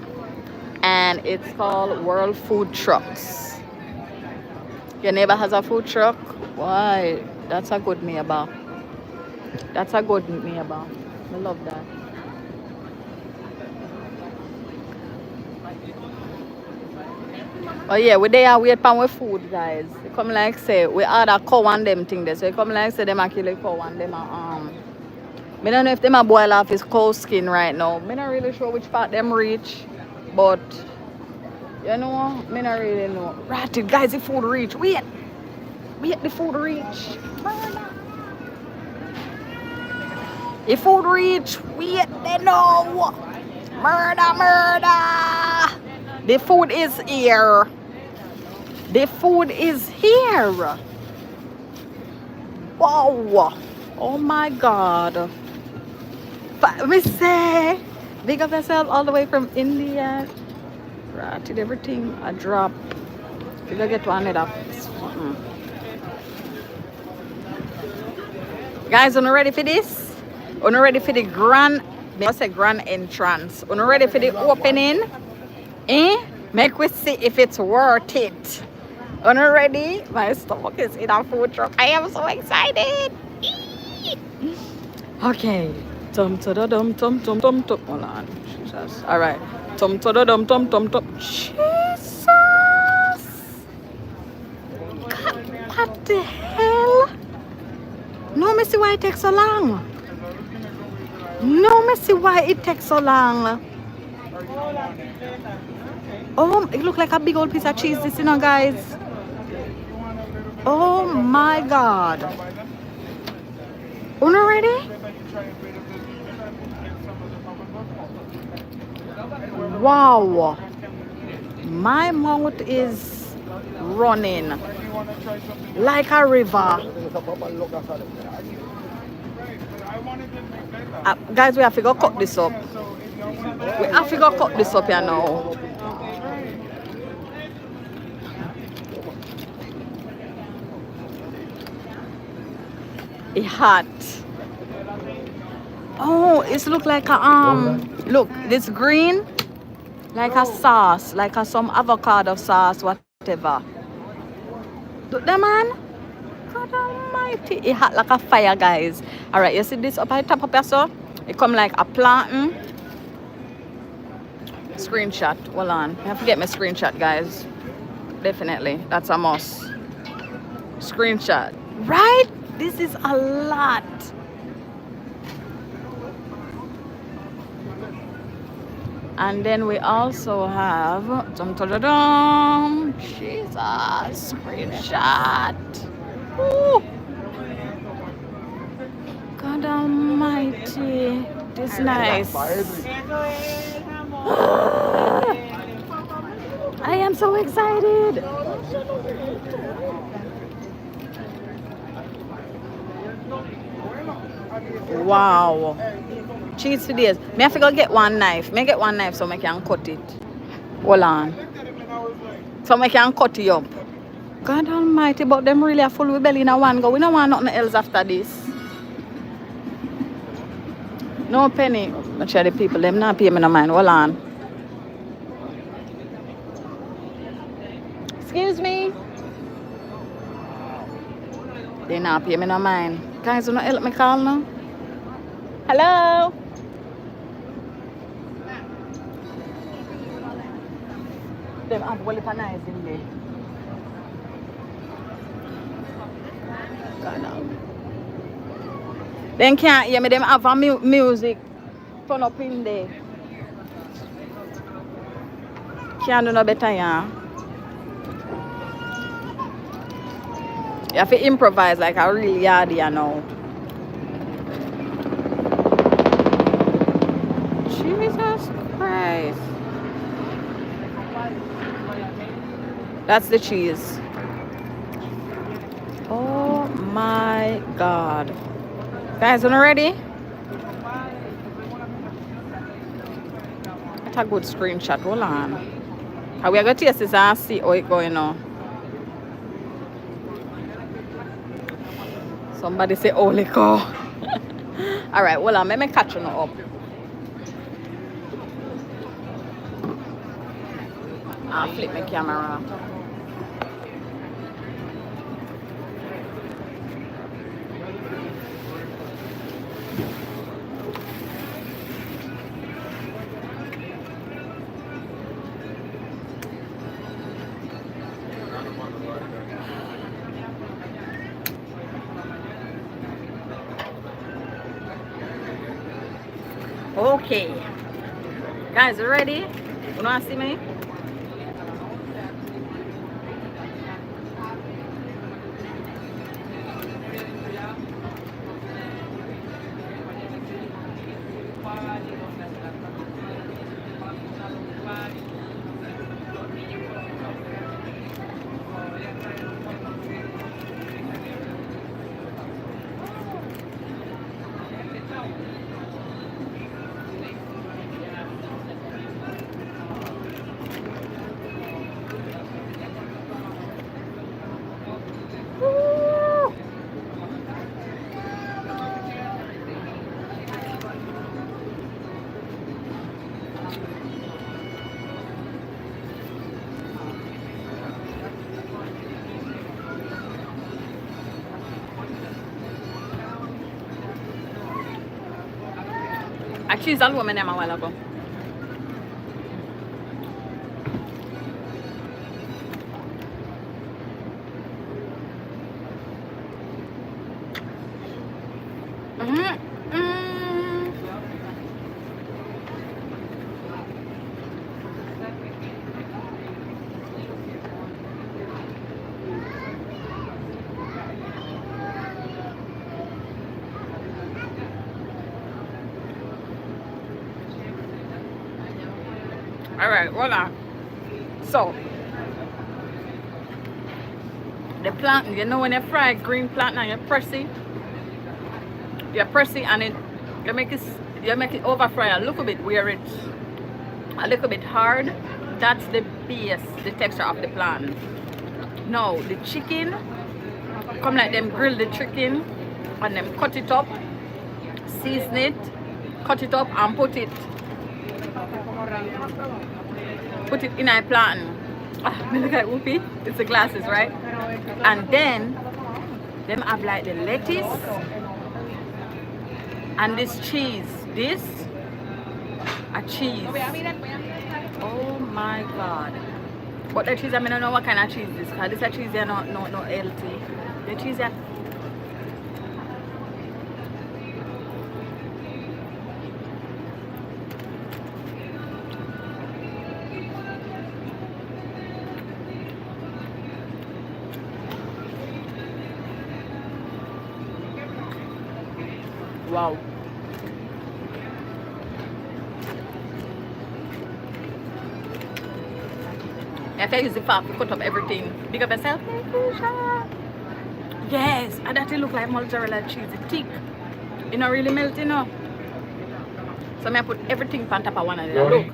Speaker 1: And it's called World Food Trucks. Your neighbor has a food truck? Why? That's a good neighbor. That's a good neighbor. I love that. Oh yeah, we there wait for our food, guys. They come like say we order cow and them thing there. So they come like say them a kill a cow and them a I don't know if them a boil off his cow skin right now. I'm not really sure which part them reach, but you know, I'm not really know. Right, guys, the food reach. Wait, the food reach. Murder. The food reach. Wait, they know. Murder. The food is here. The food is here. Wow. Oh my God. Let me say, big up yourself all the way from India. Right, did everything a drop. You gotta get one it up. Guys, are you ready for this? Are you ready for the grand, I say grand entrance? Are you ready for the opening? Make we see if it's worth it. Are you ready? My stomach is in a food truck. I am so excited. Okay. Tum tum tum tum tum tum tum. Hold on. Jesus. All right. Tum tum tum tum tum tum. Jesus. God, what the hell? No, me see why it takes so long. No, me see why it takes so long. Oh, it looks like a big old piece of cheese, this, you know, guys. Oh my God. Una ready? Wow. My mouth is running like a river. Guys, we have to go cut this up. We have to go cut this up here now. It's hot. Oh, it look like a look, this green, like a sauce, like a some avocado sauce, whatever. Look that, man. God almighty. It hot like a fire, guys. Alright, you see this up at the top of your so? It come like a plantain. Screenshot. Hold on. I have to get my screenshot, guys. Definitely. That's a must. Screenshot. Right? This is a lot. And then we also have Jesus, screenshot. Woo. God almighty. This is nice. I am so excited. Wow. Cheese for this. Me have to go get one knife. Me get one knife so I can cut it. Hold on. So I can cut it up. God almighty, but them really are full with belly in a one go. We don't want nothing else after this. No penny. Make sure the people, them not pay me no mind. Hold on. Excuse me. They not pay me no mind. Guys, you not help me call now? Hello? Them have well nice in there. Then can't hear me, them have a music turn up in there. Can't do no better, yeah. You have to improvise like a real yardie, you know. Jesus Christ. That's the cheese. Oh my God. Guys, are you ready? get a good screenshot. Hold on. And we are going to taste this and see how it going now. Somebody say holy cow. Alright, hold on, let me catch you up. I'll flip my camera. Okay. Guys, you ready? You wanna see me? A cheese al woman a while ago. Alright, voila. So the plantain, you know when you fry green plantain and you press it and it you make it over fry a little bit where it's a little bit hard. That's the base, the texture of the plantain. Now the chicken, come like them grill the chicken and them cut it up, season it, cut it up and put it in a plantain. Ah, look at whoopee. It's the glasses, right? And then them have like the lettuce and this cheese. This a cheese. Oh my god. But the cheese, I don't know what kind of cheese this, because this is cheese is not healthy. The cheese is wow. If I use the fork to cut up everything, big up yourself. Yes, and that it look like mozzarella cheese. It's thick. It not really melt, you know. So I put everything on top of one another. Look.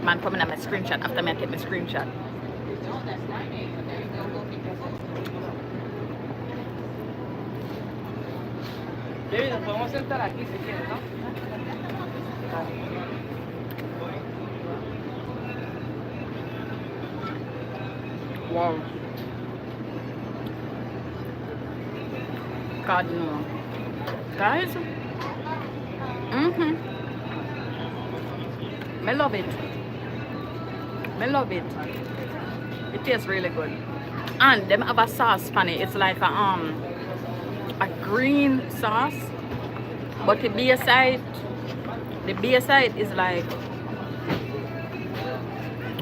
Speaker 1: Man coming at my screenshot after I take my screenshot.
Speaker 3: Podemos sentar aquí si quieres, ¿no?
Speaker 1: Wow. God no. Guys. I love it. I love it. It tastes really good. And them have a sauce funny. It's like a green sauce. But the beer side is like,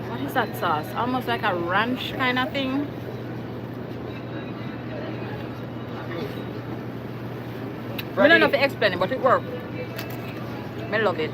Speaker 1: what is that sauce? Almost like a ranch kind of thing. I don't know if I explain it, but it works. I love it.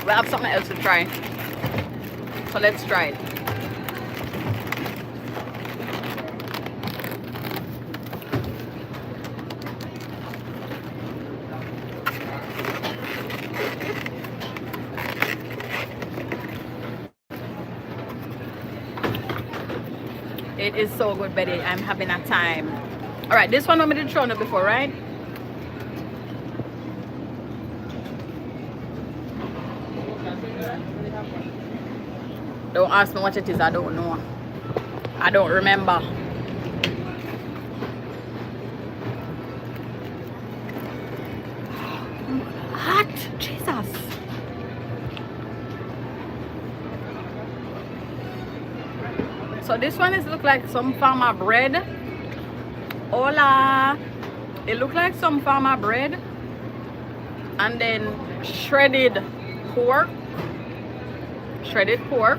Speaker 1: We have something else to try. So let's try it. It is so good, Betty. I'm having a time. All right, this one I did try before, right? Don't ask me what it is. I don't know. I don't remember. Hot, Jesus. So this one is look like some farmer bread. Hola. It look like some farmer bread. And then shredded pork. Shredded pork.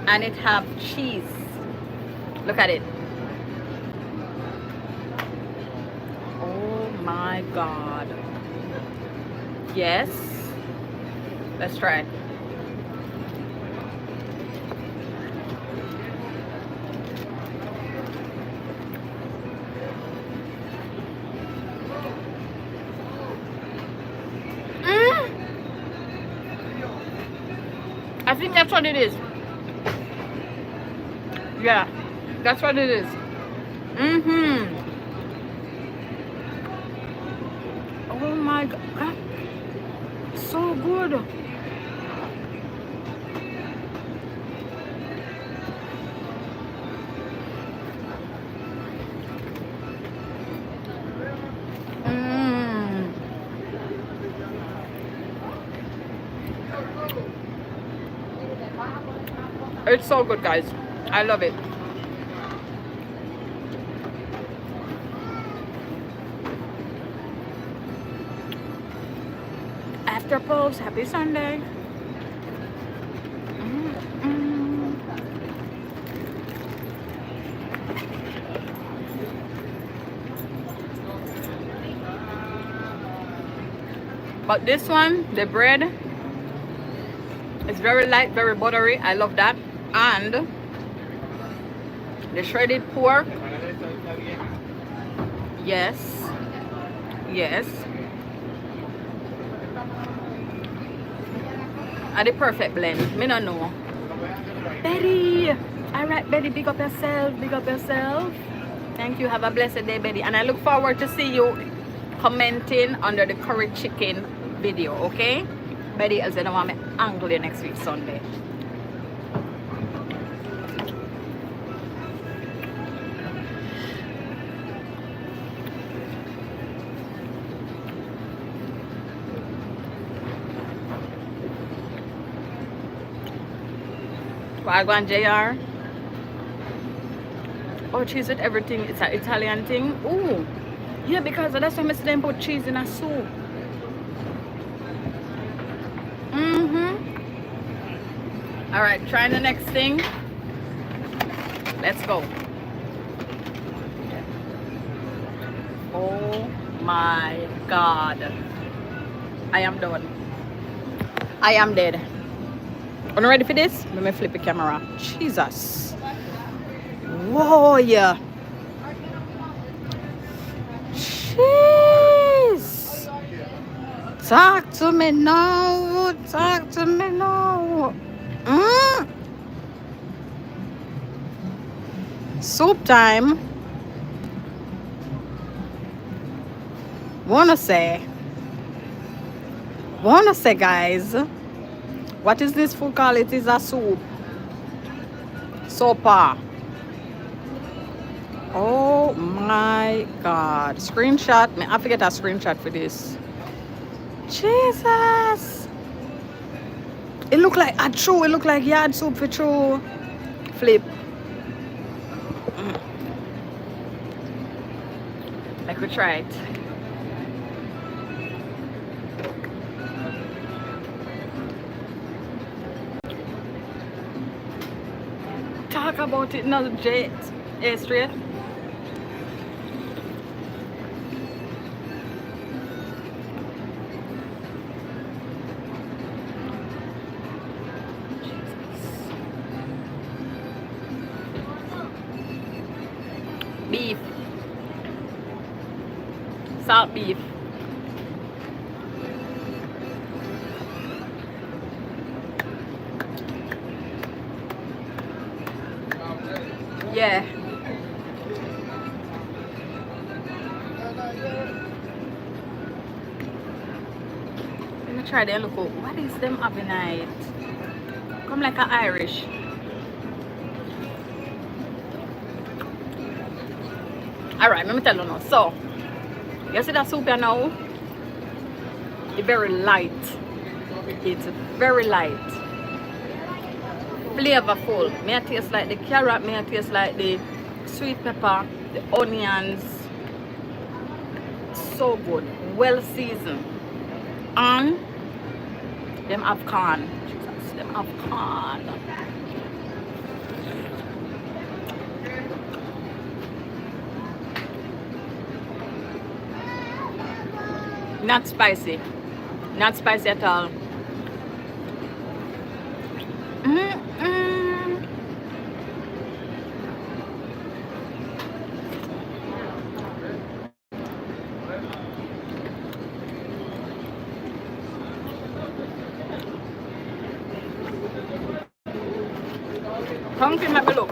Speaker 1: And it have cheese. Look at it. Oh my God. Yes. Let's try it. I think that's what it is. Yeah, that's what it is. Oh my God. So good. It's so good, guys. I love it. After post, happy Sunday. But this one, the bread, it's very light, very buttery. I love that. And the shredded pork, yes, yes, and the perfect blend. Me no know. Betty, all right, Betty, big up yourself, big up yourself. Thank you. Have a blessed day, Betty, and I look forward to see you commenting under the curry chicken video. Okay, Betty, I said I want me angle you next week Sunday. Gwaan JR. Oh, cheese with everything. It's an Italian thing. Ooh. Yeah, because that's why I them put cheese in a soup. Alright, trying the next thing. Let's go. Oh my God. I am done. I am dead. Are you ready for this? Let me flip the camera. Jesus. Whoa, yeah. Jeez. Talk to me now. Talk to me now. Soup time. Wanna say, guys, what is this food called? It is a soup. Sopa. Oh my God. Screenshot. I forget a screenshot for this. Jesus. It look like a true. It look like yard soup for true. Flip. I could try it. talk about it now, J. A straight. Beef. Salt beef. Yeah. Let me try them. Look, what is them having night? Come like an Irish. Alright, let me tell you now. So, you see that soup here now? It's very light. It's very light. Flavorful. May I taste like the carrot, may I taste like the sweet pepper, the onions. So good. Well seasoned. And them have corn. Jesus, them have corn. Not spicy. Not spicy at all. Pumpkin might be look.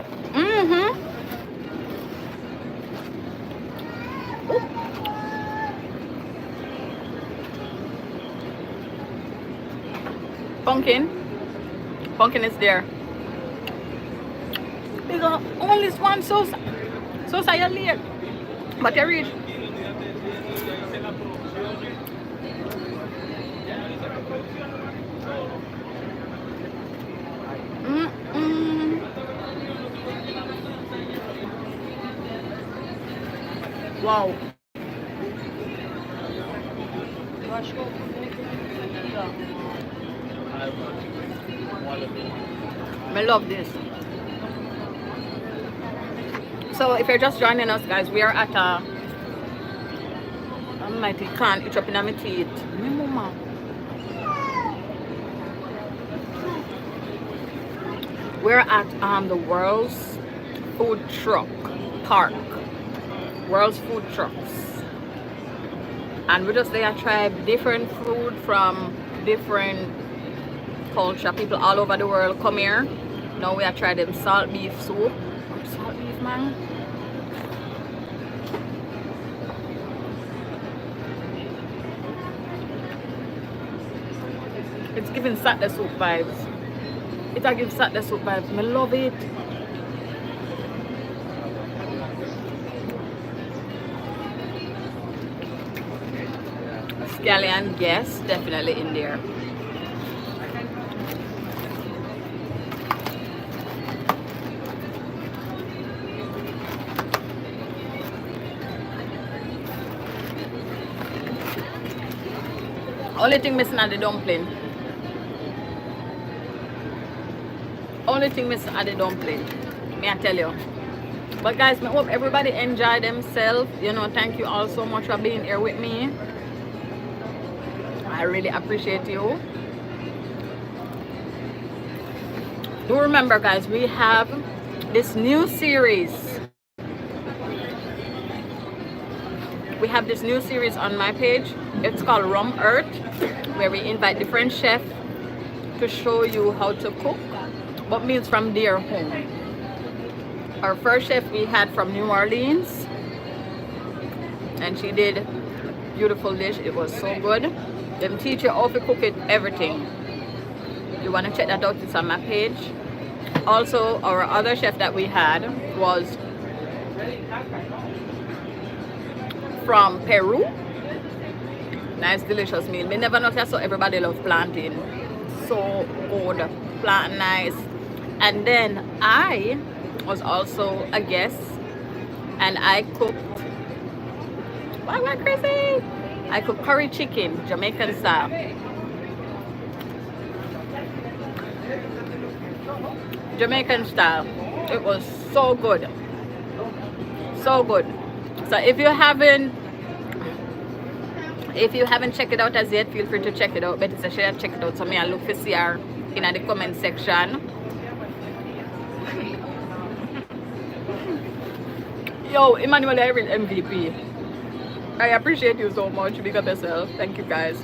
Speaker 1: Pumpkin is there. Because only one sauce I late. But you reach. Wow. I love this. So if you're just joining us, guys, we are at a almighty can't itch up in my teeth. We're at the World's Food Truck Park. World's Food Trucks. And we just there try different food from different culture. People all over the world come here. Now we are trying them salt beef soup. Salt beef, man. It's giving Saturday soup vibes. It gives Saturday soup vibes. I love it. Scallion, yes, definitely in there. Only thing missing are the dumpling. Only thing missing are the dumpling. May I tell you. But guys, I hope everybody enjoy themselves. You know, thank you all so much for being here with me. I really appreciate you. Do remember, guys, we have this new series. We have this new series on my page. It's called Rum Earth, where we invite different chefs to show you how to cook, but meals from their home. Our first chef we had from New Orleans, and she did a beautiful dish. It was so good. Them teach you how to cook it, everything. You want to check that out, it's on my page. Also, our other chef that we had was from Peru. Nice delicious meal. Me never noticed so everybody loves plantain. So good. Plant nice. And then I was also a guest, and I cooked why crazy? I cooked curry chicken, Jamaican style. Jamaican style. It was so good. So good. So if you haven't checked it out as yet, feel free to check it out. But it's a share check it out. So me I look for CR in the comment section. Yo, Emmanuel, I real MVP. I appreciate you so much. Big up yourself. Thank you guys.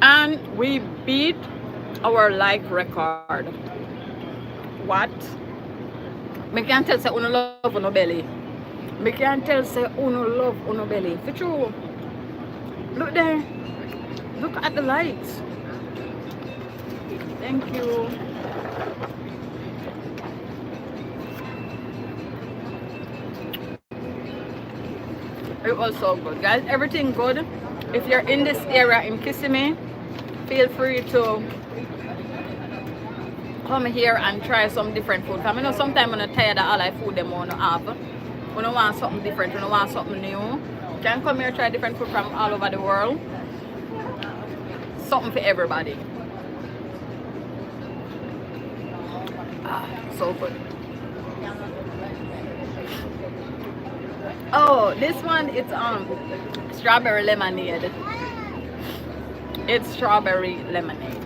Speaker 1: And we beat our like record. What? Me can't tell say uno love uno belly. Me can't tell say uno love uno belly. For true. Look there. Look at the lights. Thank you. It was so good, guys. Everything good. If you're in this area in Kissimmee, feel free to come here and try some different food. Because I know sometimes when I'm tired of all the food them want to have. When I want something different, when I want something new, you can come here and try different food from all over the world. Something for everybody. So good. Oh, this one, it's strawberry lemonade. It's strawberry lemonade.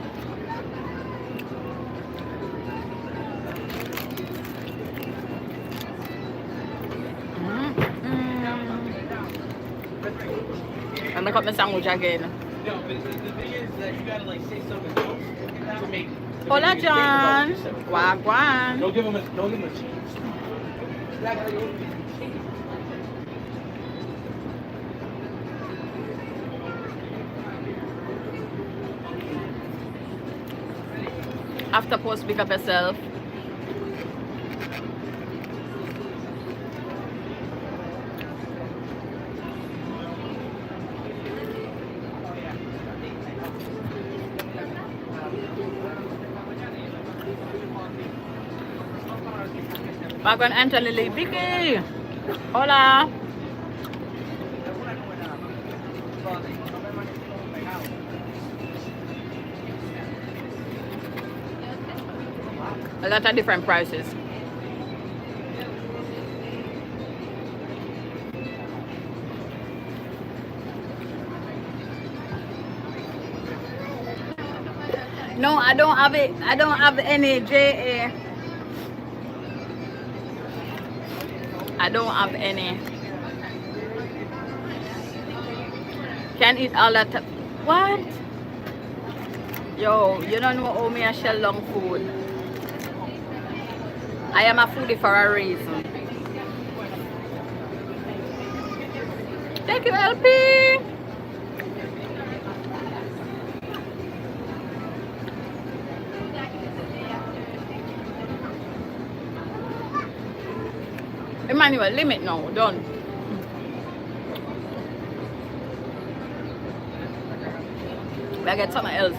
Speaker 1: I make up my sandwich again.
Speaker 3: No, but the thing is that you gotta like say something to make.
Speaker 1: Hola, John. Waah, Gwaan.
Speaker 3: Don't give him a cheese.
Speaker 1: After post, pick up yourself. Bagon Anthony Lee Vicky. Hola. A lot of different prices. No, I don't have it. I don't have any JA. I don't have any. Can't eat all that. What? Yo, you don't know how me I shell long food. I am a foodie for a reason. Thank you, LP. Emmanuel, limit now, done. I get something else.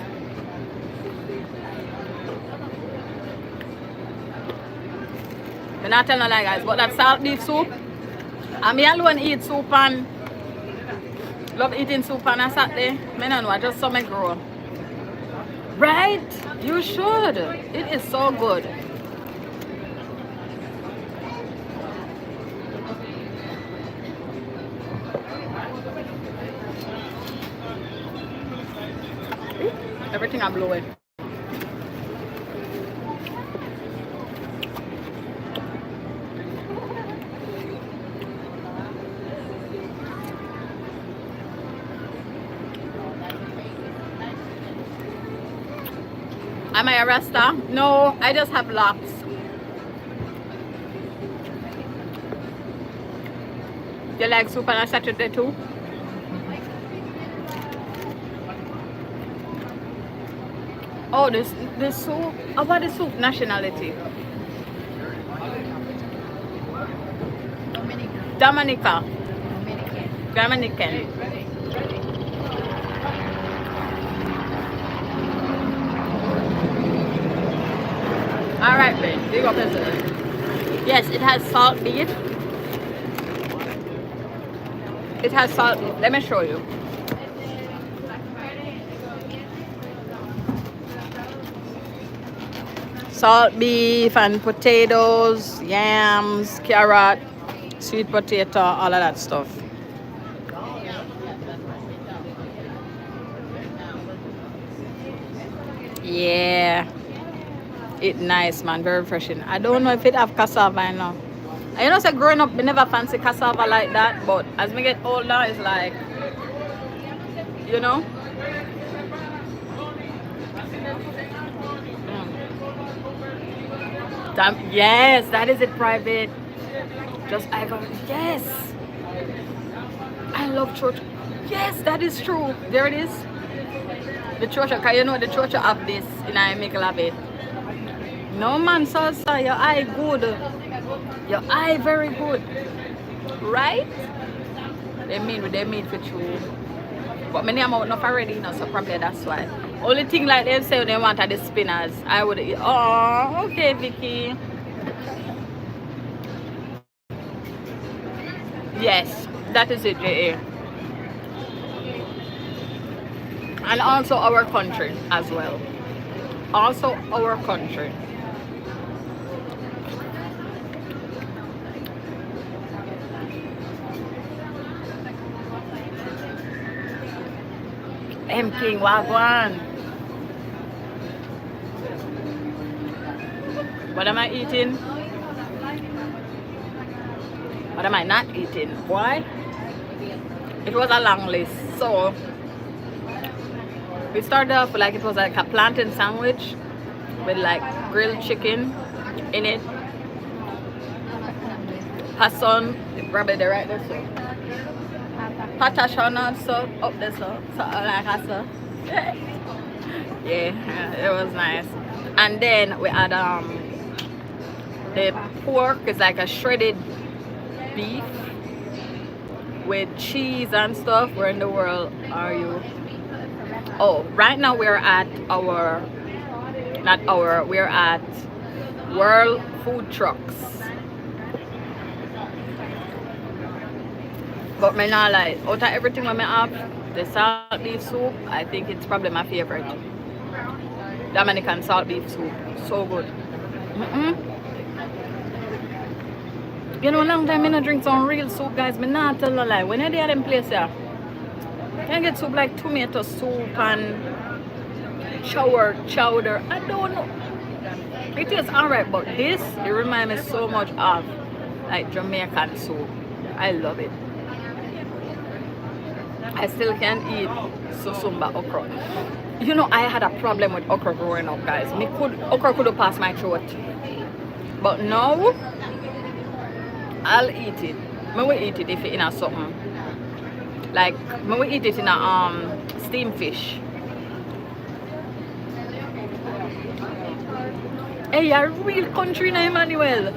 Speaker 1: I'm not telling you lie, guys, but that salt beef soup, I mean, I alone eat soup and love eating soup on a Saturday. I don't know, I just saw me grow. Right? You should. It is so good. Everything I'm blowing. Am I a Rasta? No, I just have locks. You like soup on a Saturday too? Oh, this soup. What is soup nationality? Dominica. Dominican. All right, babe. Big up yourself. Yes, it has salt beef. It has salt beef. Let me show you. salt beef and potatoes, yams, carrot, sweet potato, all of that stuff. Yeah, it nice, man, very refreshing. I don't know if it have cassava now. I know, say growing up, we never fancy cassava like that, but as we get older, it's like, you know. Yes, that is it, private. Just I go, yes. I love church. Yes, that is true. There it is. The church, cause you know the church have this, and I make love it. No man, salsa, your eye good. Your eye very good. Right? They mean for true. But many amount not already, you know, so probably that's why. Only thing like they say they want are the spinners. I would eat. Oh, okay, Vicky. Yes, that is it, JA. And also our country as well. Also our country. M King Gwaan. What am I eating? What am I not eating? Why? It was a long list. So we started off like it was like a plantain sandwich with like grilled chicken in it. Passon, probably the right there, so. Patasha also up there, so like I saw. Yeah, it was nice. And then we had the pork is like a shredded beef with cheese and stuff. Where in the world are you? Oh, right now we're at we're at World Food Trucks. But me not like, out of everything when I have, the salt beef soup, I think it's probably my favorite. Dominican salt beef soup, so good. You know, long time I don't drink some real soup, guys. Me not tell a lie. When I at them place here, can I get soup like tomato soup and chowder? I don't know. It is alright, but this, it reminds me so much of like Jamaican soup. I love it. I still can eat susumba okra. You know, I had a problem with okra growing up, guys. Okra could have passed my throat. But now, I'll eat it. I will eat it if it's in a something. Like, I will eat it in a steamed fish. Hey, a real country now, Emmanuel.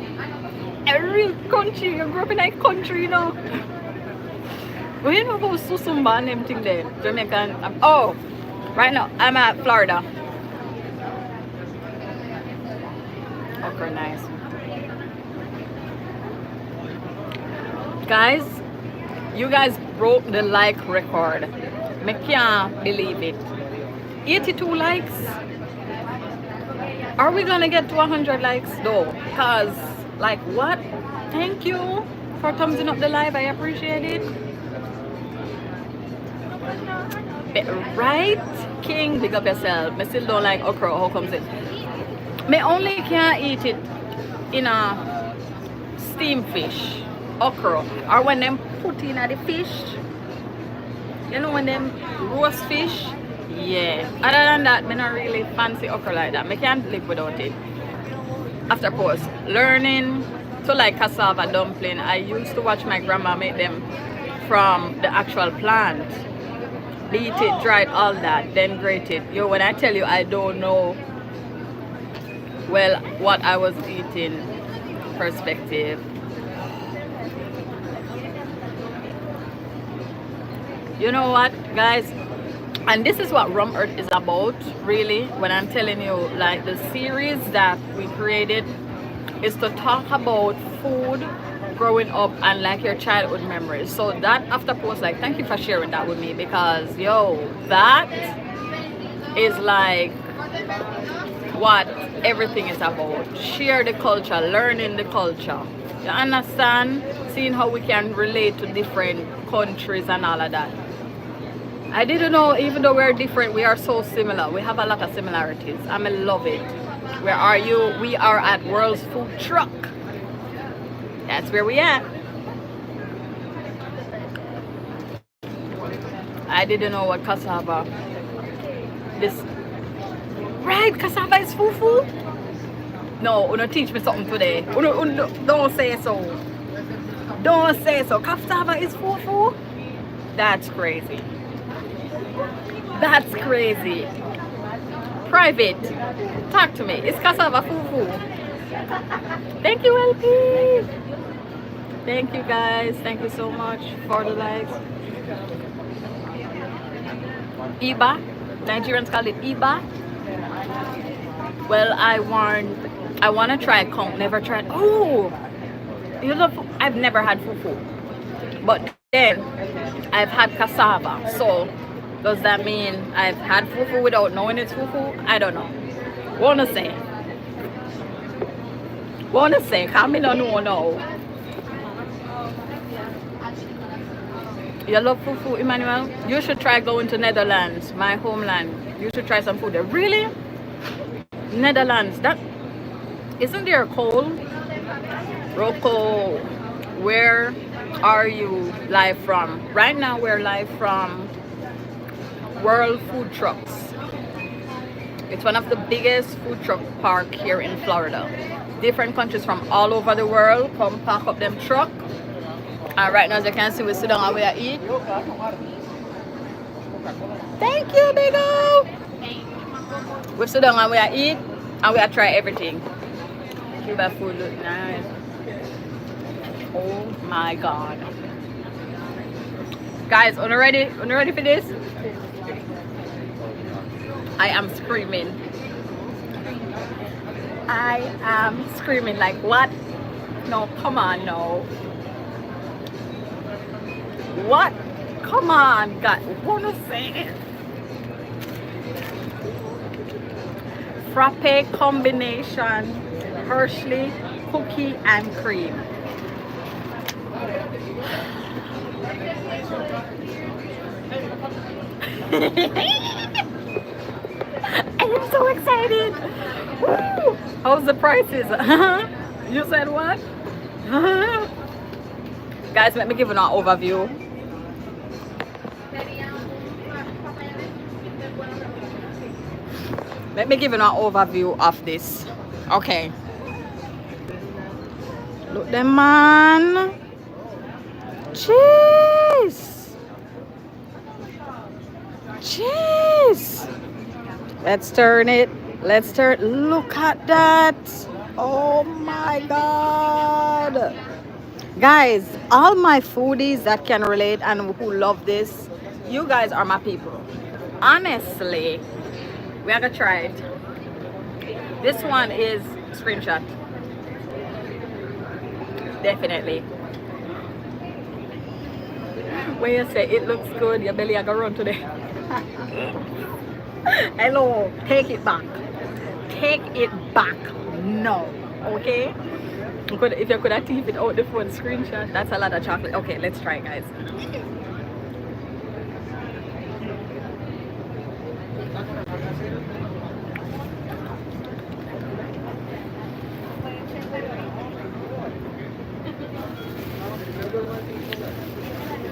Speaker 1: A real country. You grew up in a country, you know. We know about susumba and everything there. Jamaican. Oh, right now I'm at Florida. Okay, nice. Guys, you guys broke the like record. I can't believe it. 82 likes. Are we gonna get to 100 likes though? Cause like what? Thank you for thumbsing up the live. I appreciate it. Right, King, big up yourself. I still don't like okra. How comes it? Me only can eat it in a steamed fish, okra, or when them put in the fish. You know when them roast fish. Yeah. Other than that, me not really fancy okra like that. Me can't live without it. After course, learning to like cassava dumpling. I used to watch my grandma make them from the actual plant. Beat it, dry it, all that, then grate it. Yo, when I tell you I don't know well what I was eating, perspective. You know what, guys? And this is what Rum Earth is about, really. When I'm telling you, like the series that we created is to talk about food growing up and like your childhood memories. So that after post, like, thank you for sharing that with me, because yo, that is like what everything is about. Share the culture, learning the culture. You understand? Seeing how we can relate to different countries and all of that. I didn't know, even though we're different, we are so similar. We have a lot of similarities. I love it. Where are you? We are at World's Food Truck. That's where we at. I didn't know what cassava. This. Right, cassava is fufu? No, don't teach me something today. Don't say so. Don't say so. Cassava is fufu? That's crazy. That's crazy. Private, talk to me. It's cassava fufu. Thank you, LP. Thank you, guys. Thank you so much for the likes. Iba. Nigerians call it Iba. Well, I want to try conch. Never tried. Oh, you love. I've never had fufu, but then I've had cassava. So does that mean I've had fufu without knowing it's fufu? I don't know. Wanna say? Come in on no. You love fufu, Emmanuel? You should try going to Netherlands, my homeland. You should try some food there. Really? Netherlands, that isn't there cold? Rocco, where are you live from? Right now we're live from World Food Trucks. It's one of the biggest food truck park here in Florida. Different countries from all over the world come pack up them truck. And right now, as you can see, we sit down and we eat. Thank you, Bigo. We sit down and we eat and we try everything. Cuba food look nice. Oh my God. Guys, are you ready? Are you ready for this? I am screaming. I am screaming like what? No, come on, no. What? Come on, God. Wanna say it? Frappe combination, Hershey, cookie and cream. I am so excited. Woo! How's the prices? You said what? Guys, let me give you an overview. Let me give you an overview of this. Okay. Look them, man. Cheese. Cheese. Let's turn it. Let's turn. Look at that. Oh my God. Guys, all my foodies that can relate and who love this, you guys are my people. Honestly, we are gonna try it. This one is screenshot. Definitely. When you say it looks good, your belly are gonna run today. Hello, take it back. Take it back. No. Okay? If you could have teeth it out the phone screenshot, that's a lot of chocolate. Okay, let's try, guys.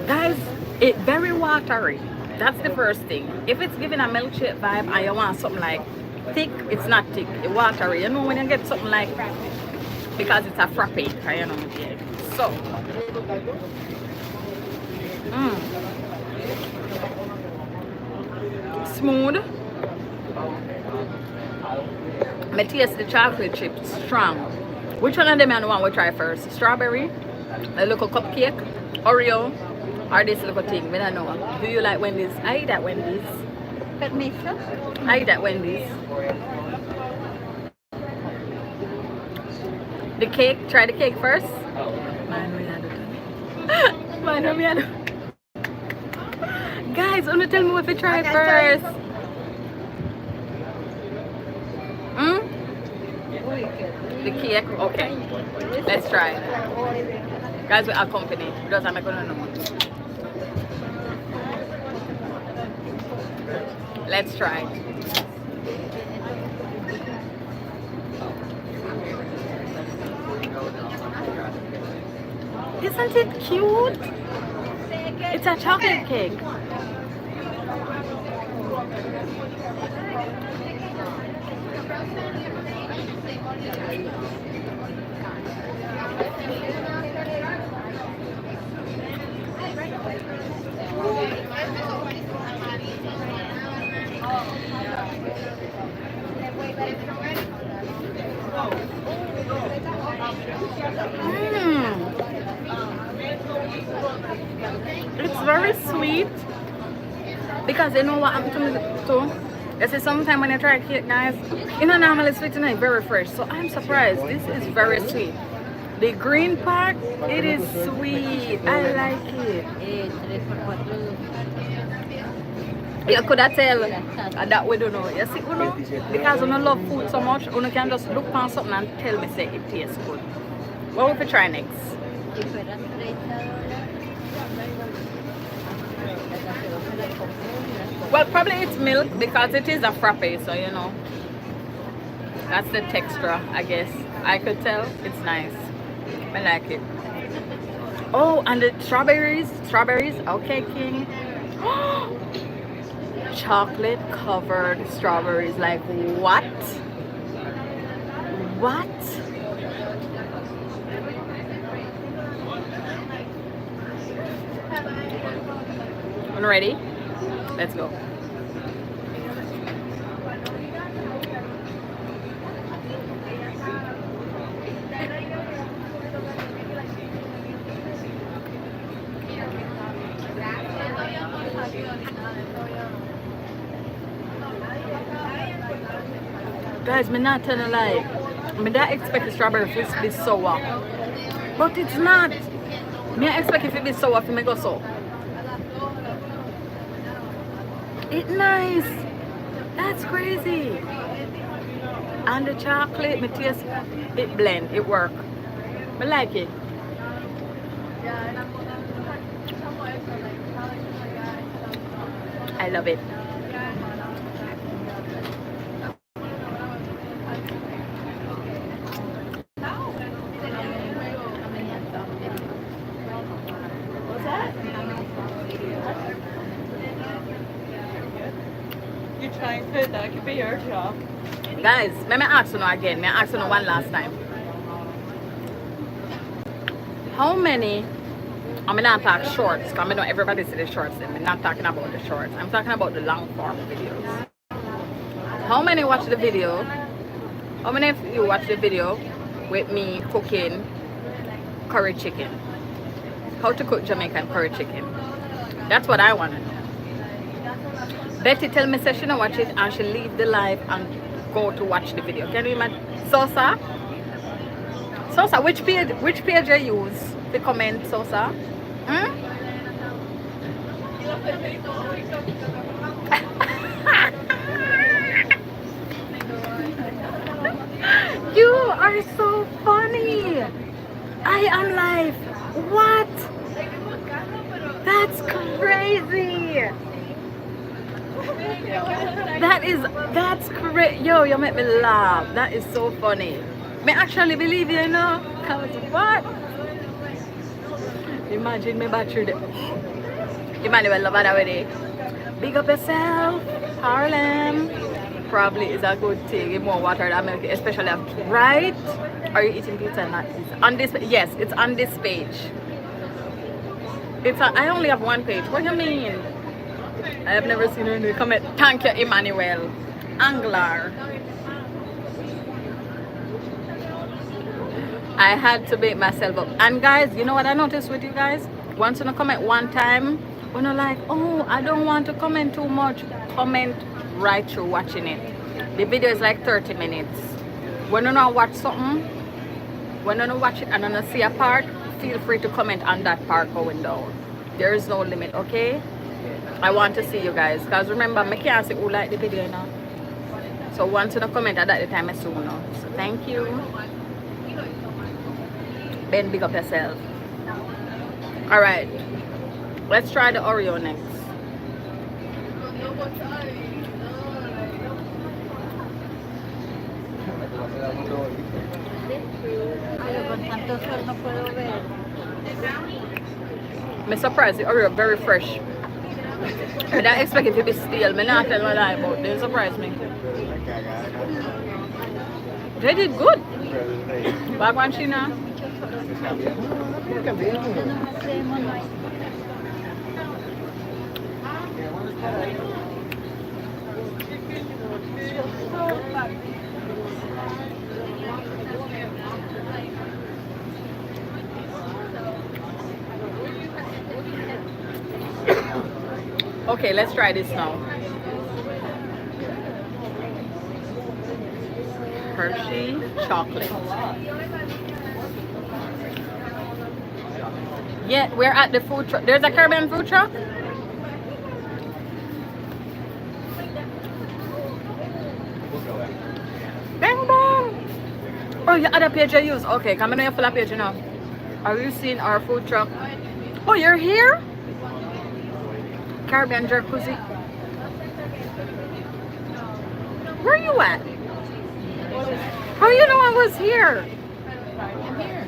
Speaker 1: Guys, it's very watery. That's the first thing. If it's giving a milkshake vibe and you want something like thick, it's not thick, it's watery. You know when you get something like, because it's a frappe, you know. So, smooth. I taste the chocolate chips strong. Which one of them you want to try first? Strawberry, a little cupcake, Oreo, or this little thing? I don't know. Do you like Wendy's? I eat at Wendy's. I eat at Wendy's. The cake, try the cake first. Guys, wanna tell me what we try first? The cake? Okay. Let's try. Guys, we are company. Because I'm going to know. Let's try. Isn't it cute? It's a chocolate cake. It's very sweet because you know what happened to me too? You see, sometimes when you try cake, guys, you know, normally sweet and very fresh. So I'm surprised. This is very sweet. The green part, it is sweet. I like it. You could have tell that we don't know. You see, you know, because we don't love food so much, you can just look on something and tell me say it tastes good. What will we try next? Well, probably it's milk because it is a frappe, so you know. That's the texture, I guess. I could tell. It's nice. I like it. Oh, and the strawberries. Strawberries. Okay, King. Chocolate covered strawberries. Like what? What? You ready? Let's go. Guys, me not telling a lie. I mean, I expect the strawberry fruit to be sour, but it's not. Me I expect it to be sour for me go so. It's nice. That's crazy. And the chocolate, me taste it blend, it work. I like it. I love it.
Speaker 3: Trying to that could be your job.
Speaker 1: Guys, let me ask you now again. May I ask you now one last time. How many, I'm not talking shorts, because I know everybody see the shorts. I'm not talking about the shorts. I'm talking about the long form videos. How many watch the video? How many of you watch the video with me cooking curry chicken? How to cook Jamaican curry chicken? That's what I want to know. Betty tell me say she don't watch it and she leave the live and go to watch the video. Can you imagine? Sosa? Sosa, which page you use to comment, Sosa? Hmm? You are so funny. I am live. What? That's crazy. That's great. Yo, you make me laugh. That is so funny. Me actually believe you, you know. Cause what? Imagine me battery there. Emmanuel, love that already. Big up yourself, Harlem. Probably is a good thing. Give more water than milk, especially after, right? Are you eating pizza and not pizza? On this, yes, it's on this page. I only have one page. What do you mean? I have never seen her in the comment. Thank you, Emmanuel. Angler. I had to bake myself up. And guys, you know what I noticed with you guys? Once you comment one time, when you're like, oh, I don't want to comment too much, comment right through watching it. The video is like 30 minutes. When you not watch something, when you not watch it and you not see a part, feel free to comment on that part going down. There is no limit, okay? I want to see you guys, because remember, I can't see who like the video now. So once you comment at the time I soon know. So thank you. Ben, big up yourself. Alright. Let's try the Oreo next. I'm surprised the Oreo very fresh. I don't expect it to be stale. I'm not telling a lie about it. They surprised me. They did good. Bagwan China. Okay, let's try this now. Hershey chocolate. Yeah, we're at the food truck. There's a Caribbean food truck. Bang bang. Oh, your other page you use. Okay, come in your full page now. Are you seeing our food truck? Oh, you're here? Caribbean jerk pussy. Where are you at? How you know I was here?
Speaker 4: I'm here.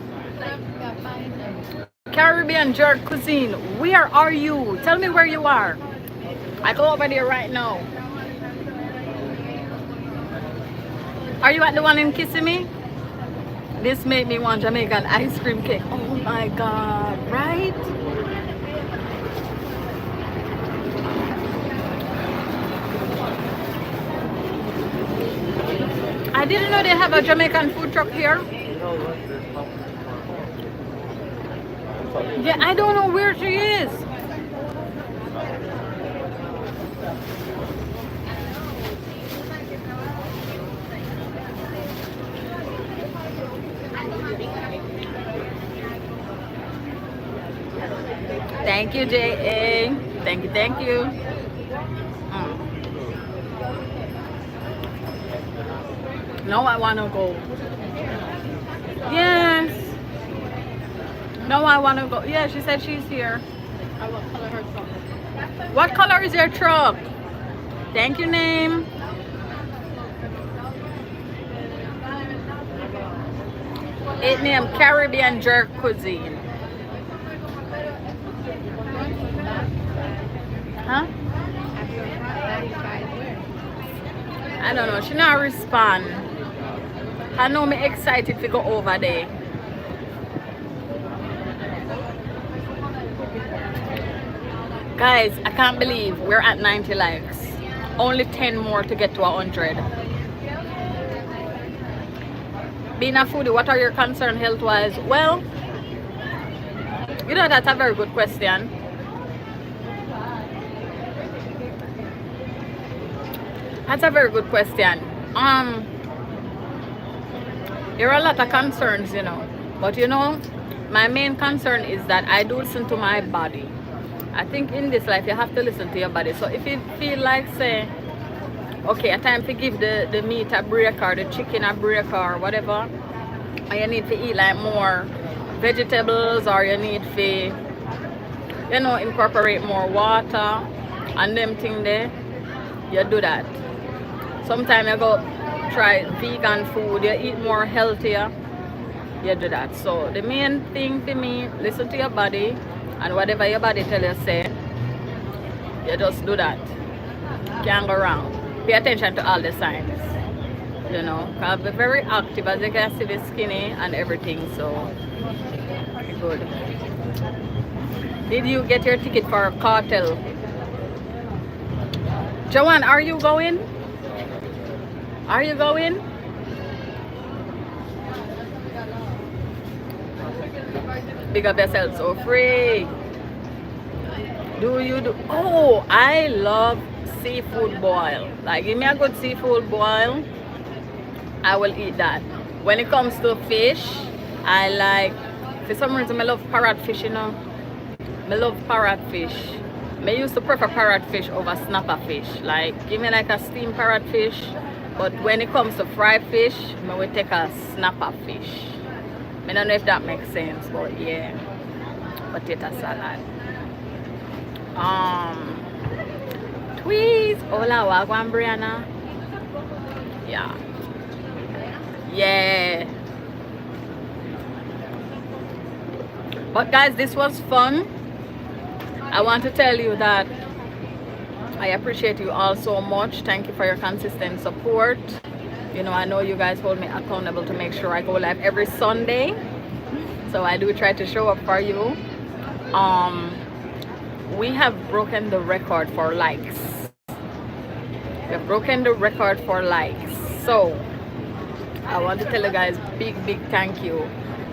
Speaker 1: Caribbean jerk cuisine. Where are you? Tell me where you are. I go over there right now. Are you at the one in Kissimmee? This made me want Jamaican ice cream cake. Oh my god, right? I didn't know they have a Jamaican food truck here. Yeah, I don't know where she is. Thank you, J.A. Thank you, thank you. Now I want to go. Yes. Now I want to go. Yeah, she said she's here.
Speaker 4: I will color her truck.
Speaker 1: What color is your truck? Thank you, name. It named Caribbean Jerk Cuisine. Huh? I don't know. She not respond. I know me excited to go over there. Guys, I can't believe we're at 90 likes. Only 10 more to get to 100. Being a foodie, what are your concerns health-wise? Well, you know, that's a very good question. That's a very good question. There are a lot of concerns, you know. But you know, my main concern is that I do listen to my body. I think in this life you have to listen to your body. So if you feel like say, okay, a time to give the meat a break or the chicken a break or whatever, and you need to eat like more vegetables or you need to, you know, incorporate more water and them thing there, you do that. Sometimes you go try vegan food, you eat more healthier, you do that. So the main thing for me, listen to your body, and whatever your body tell you say, you just do that. Can't go wrong. Pay attention to all the signs. You know, I'll be very active, as you can see, the skinny and everything, so good. Did you get your ticket for Cartel? Joanne, are you going? Are you going? Big up yourself, so free. Do you do? Oh, I love seafood boil. Like, give me a good seafood boil, I will eat that. When it comes to fish, I like, for some reason I love parrotfish, you know. I love parrotfish. I used to prefer parrotfish over snapper fish. Like, give me like a steamed parrotfish But when it comes to fried fish, I will take a snapper fish. I don't know if that makes sense, but yeah. Potato salad. Tweez. Hola, Wagwan Brianna. Yeah. Yeah. But guys, this was fun. I want to tell you that I appreciate you all so much. Thank you for your consistent support. You know, I know you guys hold me accountable to make sure I go live every Sunday. So I do try to show up for you. We have broken the record for likes. We have broken the record for likes. So I want to tell you guys big thank you.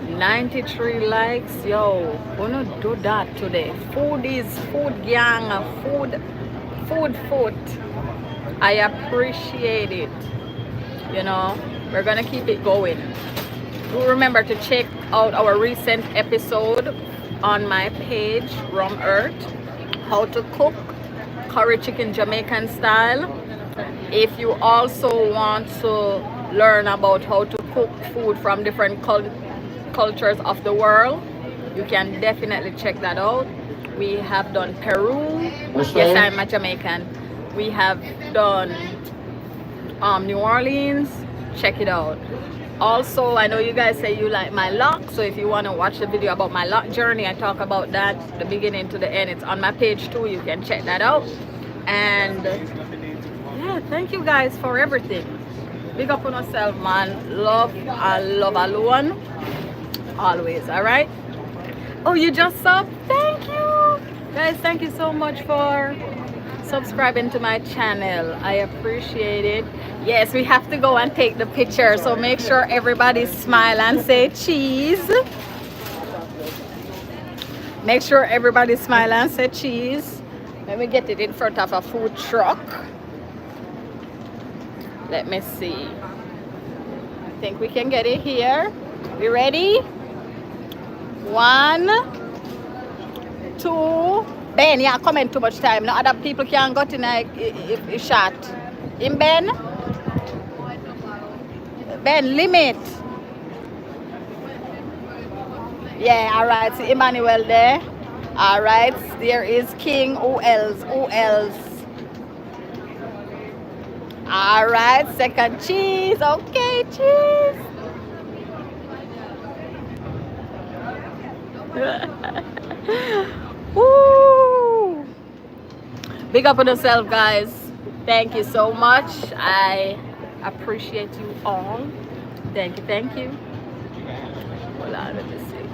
Speaker 1: 93 likes. Yo, we're gonna do that today. Foodies, food gang, food. I appreciate it. You know, we're gonna keep it going. Do remember to check out our recent episode on my page, Rum Earth, how to cook curry chicken Jamaican style. If you also want to learn about how to cook food from different cultures of the world, you can definitely check that out. We have done Peru. Yes, I'm a Jamaican. We have done New Orleans. Check it out. Also, I know you guys say you like my lock, so if you want to watch the video about my lock journey, I talk about that the beginning to the end. It's on my page too. You can check that out. And yeah, thank you guys for everything. Big up on yourself, man. Love and love alone. Always, all right? Oh, you just subbed? Thank you. Guys, thank you so much for subscribing to my channel. I appreciate it. Yes, we have to go and take the picture, so make sure everybody smile and say cheese. Make sure everybody smile and say cheese. Let me get it in front of a food truck. Let me see. I think we can get it here. We ready? 1, 2. Ben, yeah, comment too much time. No other people can go to if shot. In Ben? Ben, limit. Yeah, all right. See Emmanuel there. All right. There is King. Who else? Who else? All right. Second cheese. Okay, cheese. Woo! Big up on yourself, guys. Thank you so much. I appreciate you all. Thank you, thank you. Hold on, let me see.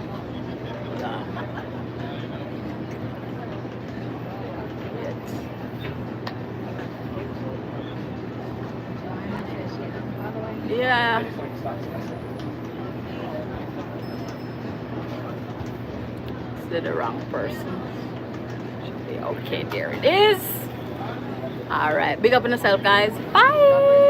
Speaker 1: Hold on. Yeah. The wrong person. Should be okay. There it is. All right. Big up on yourself, guys. Bye.